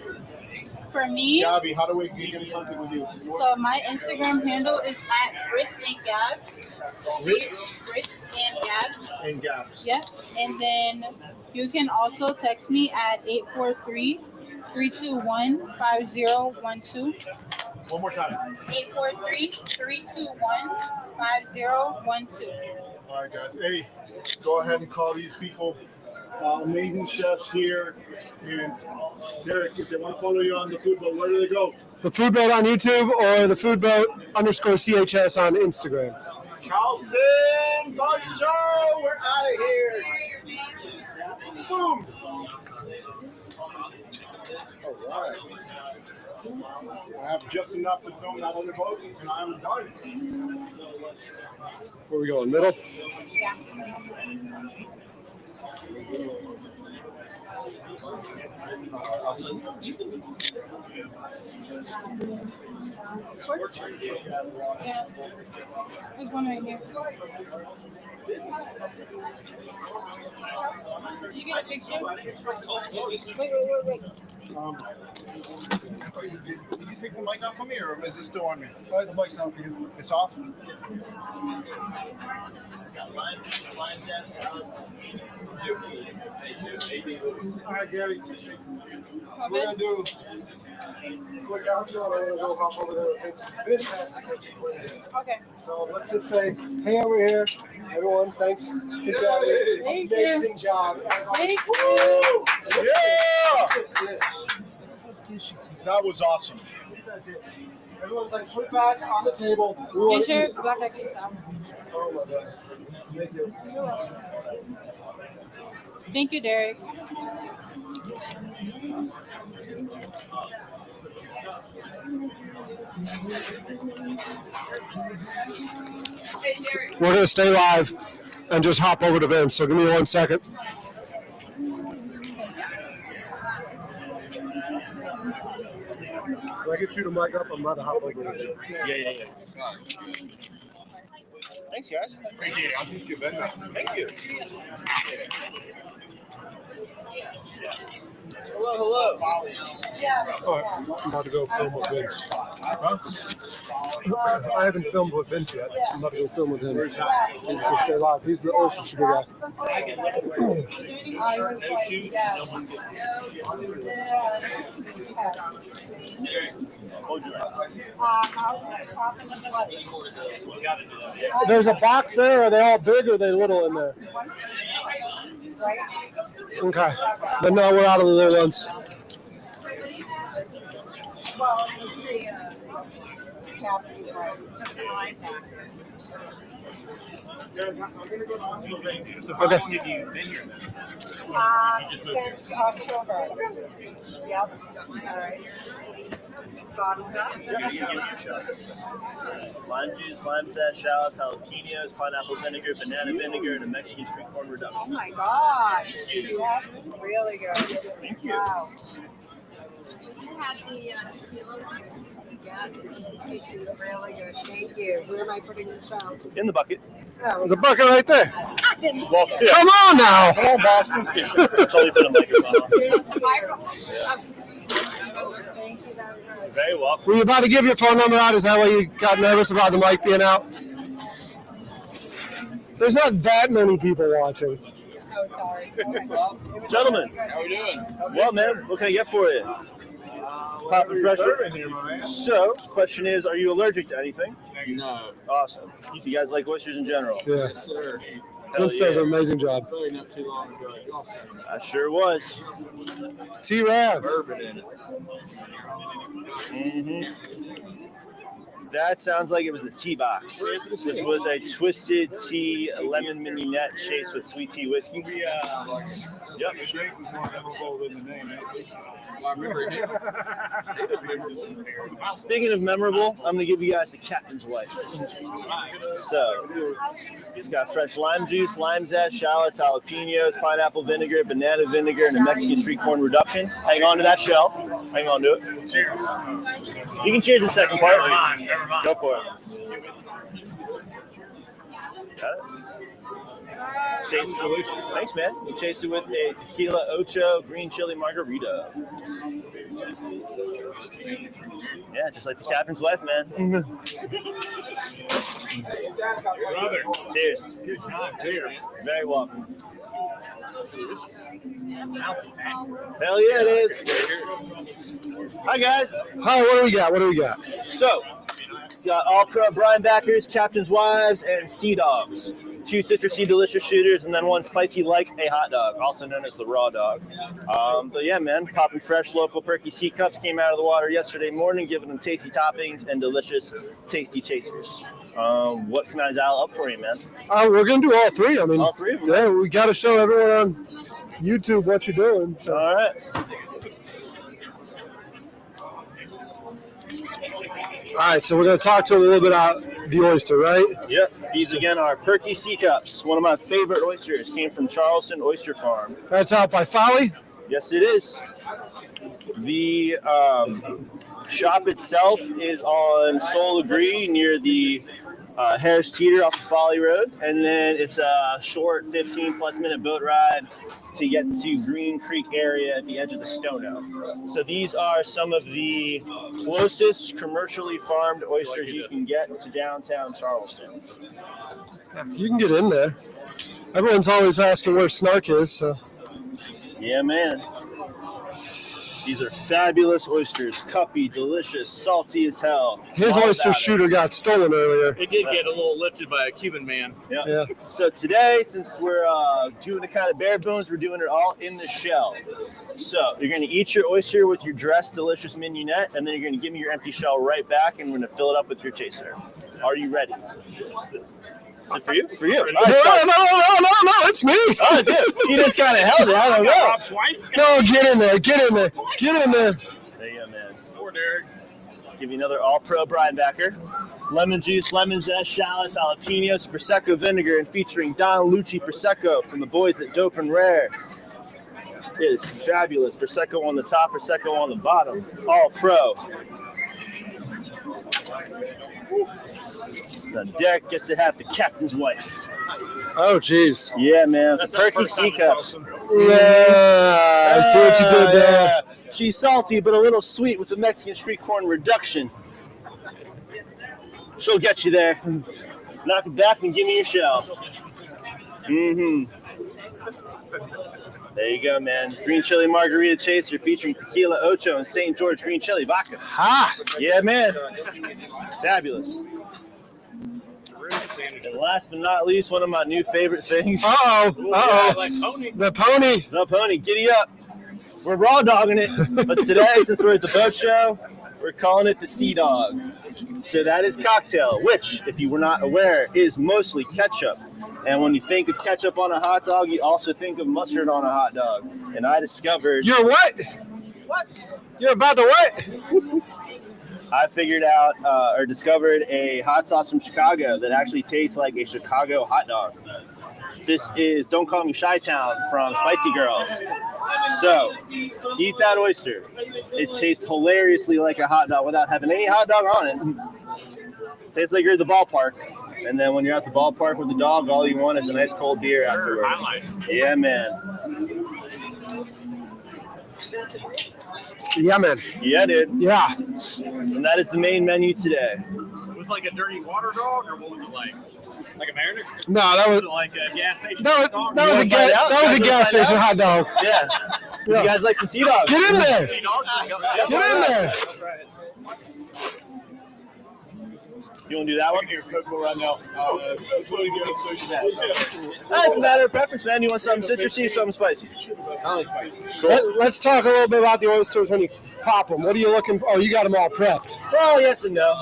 For me, Gabby, how do we get in contact with you? so my Instagram handle is at Ritz and Gabs. Ritz and Gabs. And Gabs. Yep. And then you can also text me at 843-321-5012. One more time. 843-321-5012. All right, guys. Hey, go ahead and call these people. Amazing chefs here. And Derek, if they want to follow you on the food boat, where do they go? The Food Boat on YouTube or the Food Boat _CHS on Instagram. Charleston, Bonjour, we're out of here. Boom. All right. I have just enough to film that other boat, and I'm done. Where we going? Middle? Yeah. Yeah. There's one right here. Did you get a picture? Wait. Did you take the mic off of me, or is it still on me? Oh, the mic's off. It's off? All right, Gabby. We're going to do a quick outro, and I'm going to go hop over there. It's fantastic. Okay. So let's just say, hey, over here, everyone. Thanks to Gabby. Thank you. Amazing job. Thank you. Yeah! This dish. That was awesome. Everyone's like, put it back on the table. We want Is to your eat. Black-Eyed Pea Salad? Oh my God. Thank you. Thank you, Derek. We're going to stay live and just hop over to Vince. So give me 1 second. Can I get you to mic up? I'm about to hop over there. Yeah. Thanks, guys. Appreciate it. I'll teach you a better. Thank you. Hello. Oh, I'm about to go film with Vince. Huh? I haven't filmed with Vince yet. I'm about to go film with him. He's going to stay live. He's the ocean shooter guy. I was like, yes. There's a box there. Are they all big or are they little in there? Right? Okay. But no, we're out of the little ones. Well, the captain's right. Okay. Since October. Yep. All right. It's bottoms up. Lime juice, lime zest, shallots, jalapenos, pineapple vinegar, banana vinegar, and a Mexican street corn reduction. Oh my gosh. That's really good. Thank you. Wow. You had the tequila one? Yes. Really good. Thank you. Where am I putting the shell? In the bucket. There's a bucket right there. I didn't see Well, it. yeah. Come on now. Come on, Boston. Totally put a microphone on. There's a microphone. Thank you very much. Very welcome. Were you about to give your phone number out? Is that why you got nervous about the mic being out? There's not that many people watching. Oh, sorry. Gentlemen, How we doing? well, man, what can I get for you? Pop and fresh. So, question is, are you allergic to anything? No. Awesome. So you guys like oysters in general? Yeah. Yes, sir. Vince does an amazing job. Probably not too long ago. I sure was. T-Rav. Bourbon in it. That sounds like it was the tea box, which was a twisted tea lemon mignonette chased with sweet tea whiskey. Yep. I remember him. Speaking of memorable, I'm going to give you guys the captain's wife. So, it's got fresh lime juice, lime zest, shallots, jalapenos, pineapple vinegar, banana vinegar, and a Mexican street corn reduction. Hang on to that shell. Hang on to it. Cheers. You can cheers the second part. Never mind. Go for it. Got it? Chase it. Thanks, man. You chase it with a tequila ocho green chili margarita. Yeah, just like the captain's wife, man. Brother. Cheers. Good time. Cheers. Very welcome. Hell yeah, it is. Hi, guys. Hi, what do we got? What do we got? So, got all pro Brian backers, captain's wives, and sea dogs. 2 citrusy delicious shooters, and then 1 spicy like a hot dog, also known as the raw dog. But yeah, man, popping fresh local perky sea cups came out of the water yesterday morning, giving them tasty toppings and delicious, tasty chasers. What can I dial up for you, man? We're going to do all three. I mean, All three of them? yeah, we got to show everyone on YouTube what you're doing. So. All right. All right, so we're going to talk to him a little bit about the oyster, right? Yep. These again are perky sea cups. One of my favorite oysters came from Charleston Oyster Farm. That's out by Folly. Yes, it is. The shop itself is on Soul Agree near the Harris Teeter off the Folly Road, and then it's a short 15-plus minute boat ride to get to Green Creek area at the edge of the Stono. So these are some of the closest commercially farmed oysters you can get to downtown Charleston. You can get in there. Everyone's always asking where Snark is. So. Yeah, man. These are fabulous oysters. Cuppy, delicious, salty as hell. His All oyster about it. shooter got stolen earlier. It did get a little lifted by a Cuban man. Yeah. So today, since we're doing the kind of bare bones, we're doing it all in the shell. So you're going to eat your oyster with your dressed delicious mignonette, and then you're going to give me your empty shell right back, and we're going to fill it up with your chaser. Are you ready? Is it for you? It's for you. All right, No, it's me. Oh, it's you. You just kind of held it. I don't know. Rob twice. No, get in there. Get in there. There you go, man. Poor Derek. Give you another all-pro Brian Backer. Lemon juice, lemon zest, shallots, jalapenos, Prosecco vinegar, and featuring Don Lucci Prosecco from the boys at Dope and Rare. It is fabulous. Prosecco on the top, Prosecco on the bottom. All pro. The deck gets to have the captain's wife. Oh, jeez. Yeah, man. That's The our perky first time sea in cups. Yeah, I see what you did there. Yeah. She's salty, but a little sweet with the Mexican street corn reduction. She'll get you there. Knock it back and give me your shell. There you go, man. Green chili margarita chaser featuring tequila ocho and St. George green chili vodka. Ha! Yeah, man. Fabulous. And last but not least, one of my new favorite things. Uh-oh. Like pony. The pony. The pony, giddy up. We're raw dogging it, but today, since we're at the boat show, we're calling it the Sea Dog. So that is cocktail, which, if you were not aware, is mostly ketchup. And when you think of ketchup on a hot dog, you also think of mustard on a hot dog. And I discovered... You're what? What? You're about to what? I figured out or discovered a hot sauce from Chicago that actually tastes like a Chicago hot dog. This is Don't Call Me Chi-Town from Spicy Girls. So, eat that oyster. It tastes hilariously like a hot dog without having any hot dog on it. It tastes like you're at the ballpark. And then when you're at the ballpark with the dog, all you want is a nice cold beer afterwards. Yeah, man. Yeah, man. Yeah, dude. Yeah. And that is the main menu today. It was like a dirty water dog, or what was it like? Like a Mariner? No, that was Like a gas station? that was a gas station hot dog. Yeah. You guys like some sea dogs? Get in there. Sea dogs? Get in there. You want to do that one? Here, cook right now. That's a matter of preference, man. You want something citrusy or something spicy? Let's talk a little bit about the oysters when you pop them. What are you looking for? Oh, you got them all prepped. Well, yes and no.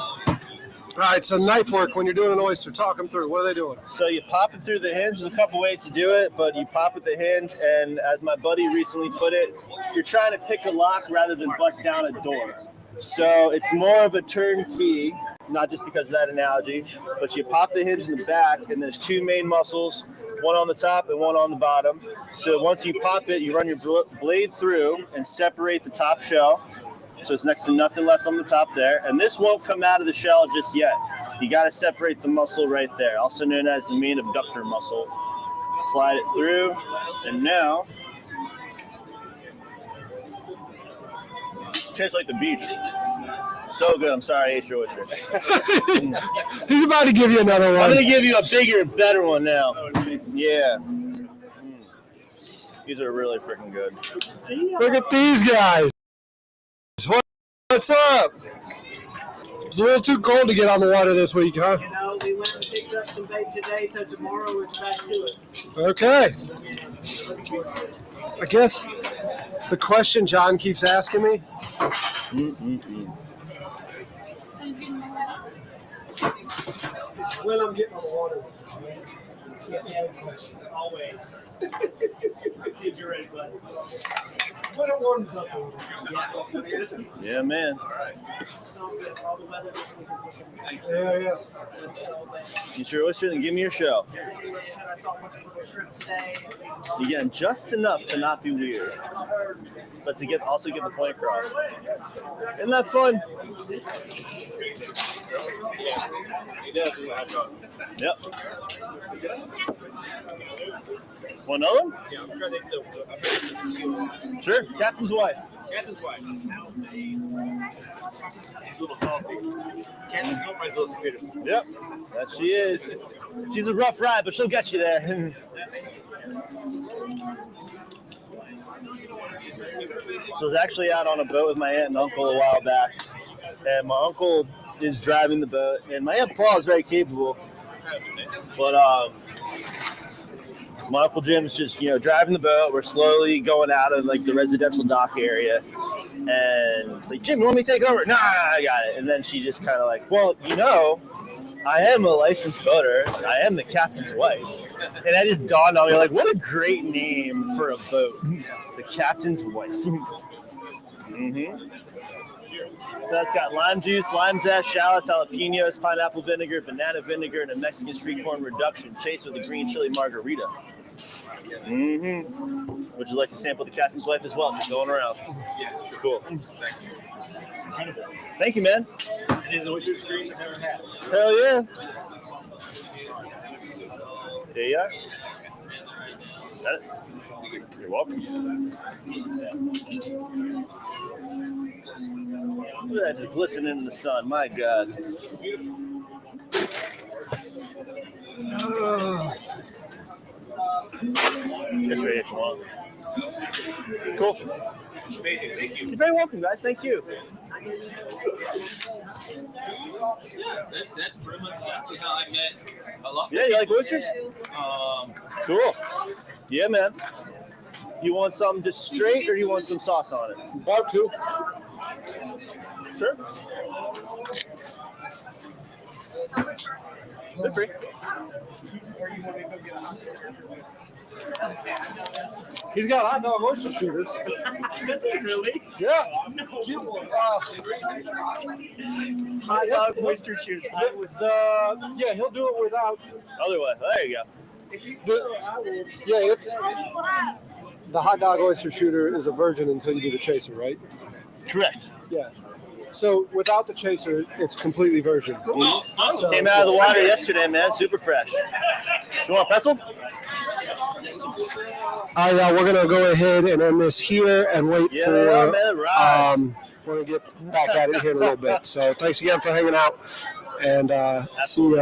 All right, so knife work when you're doing an oyster. Talk them through. What are they doing? So you pop it through the hinge. There's a couple ways to do it, but you pop at the hinge, and as my buddy recently put it, you're trying to pick a lock rather than bust down a door. So it's more of a turnkey, not just because of that analogy, but you pop the hinge in the back, and there's two main muscles, one on the top and one on the bottom. So once you pop it, you run your blade through and separate the top shell. So it's next to nothing left on the top there. And this won't come out of the shell just yet. You got to separate the muscle right there, also known as the main abductor muscle. Slide it through, and now tastes like the beach. So good. I'm sorry, I ate your oyster. He's about to give you another one. I'm going to give you a bigger, better one now. Yeah. These are really freaking good. Look at these guys. What's up? It's a little too cold to get on the water this week, huh? You know, we went and picked up some bait today, so tomorrow it's back to it. Okay. I guess the question John keeps asking me. When I'm getting on the water. Always. See if you're ready, bud. When it warms up. Yeah, man. Yeah. Get your oyster and give me your shell. You get just enough to not be weird, but to also get the point across. Isn't that fun? Yep. Want another one? Yeah, I'm trying to think Sure. Captain's wife. Captain's wife. She's a little salty. Captain's girlfriend's a little sweeter. Yep. That she is. She's a rough ride, but she'll get you there. So I was actually out on a boat with my aunt and uncle a while back. And my uncle is driving the boat. And my Aunt Paul is very capable. But my Uncle Jim's just, driving the boat. We're slowly going out of, the residential dock area. And it's like, Jim, you want me to take over? Nah, I got it. And then she just kind of well, I am a licensed boater. I am the captain's wife. And that just dawned on me, what a great name for a boat. The captain's wife. Mm-hmm. So that's got lime juice, lime zest, shallots, jalapenos, pineapple vinegar, banana vinegar, and a Mexican street corn reduction, chased with a green chili margarita. Mm-hmm. Would you like to sample the captain's wife as well? She's going around. Yeah. Cool. Thank you, man. It is the oyster experience I've ever had. Hell yeah. There you are. Got it? You're welcome. Look at that, just glistening in the sun. My God. Just ready if you want. Cool. Amazing. Thank you. You're very welcome, guys. Thank you. That's pretty much exactly how I met a lot. Yeah, you like oysters? Cool. Yeah, man. You want something just straight, or you want some sauce on it? Part two. Sure. They're free. He's got hot dog oyster shooters. Does he really? Yeah. Hot dog oyster shoot. Yeah, he'll do it without. Other way. There you go. It's the hot dog oyster shooter is a virgin until you do the chaser, right? Correct. Yeah. So without the chaser, it's completely virgin. So, Came out of the water yesterday, man. Super fresh. You want a pretzel? We're gonna go ahead and end this here and wait for. Man, right. We're gonna get back at it here in a little bit. So thanks again for hanging out, and see you.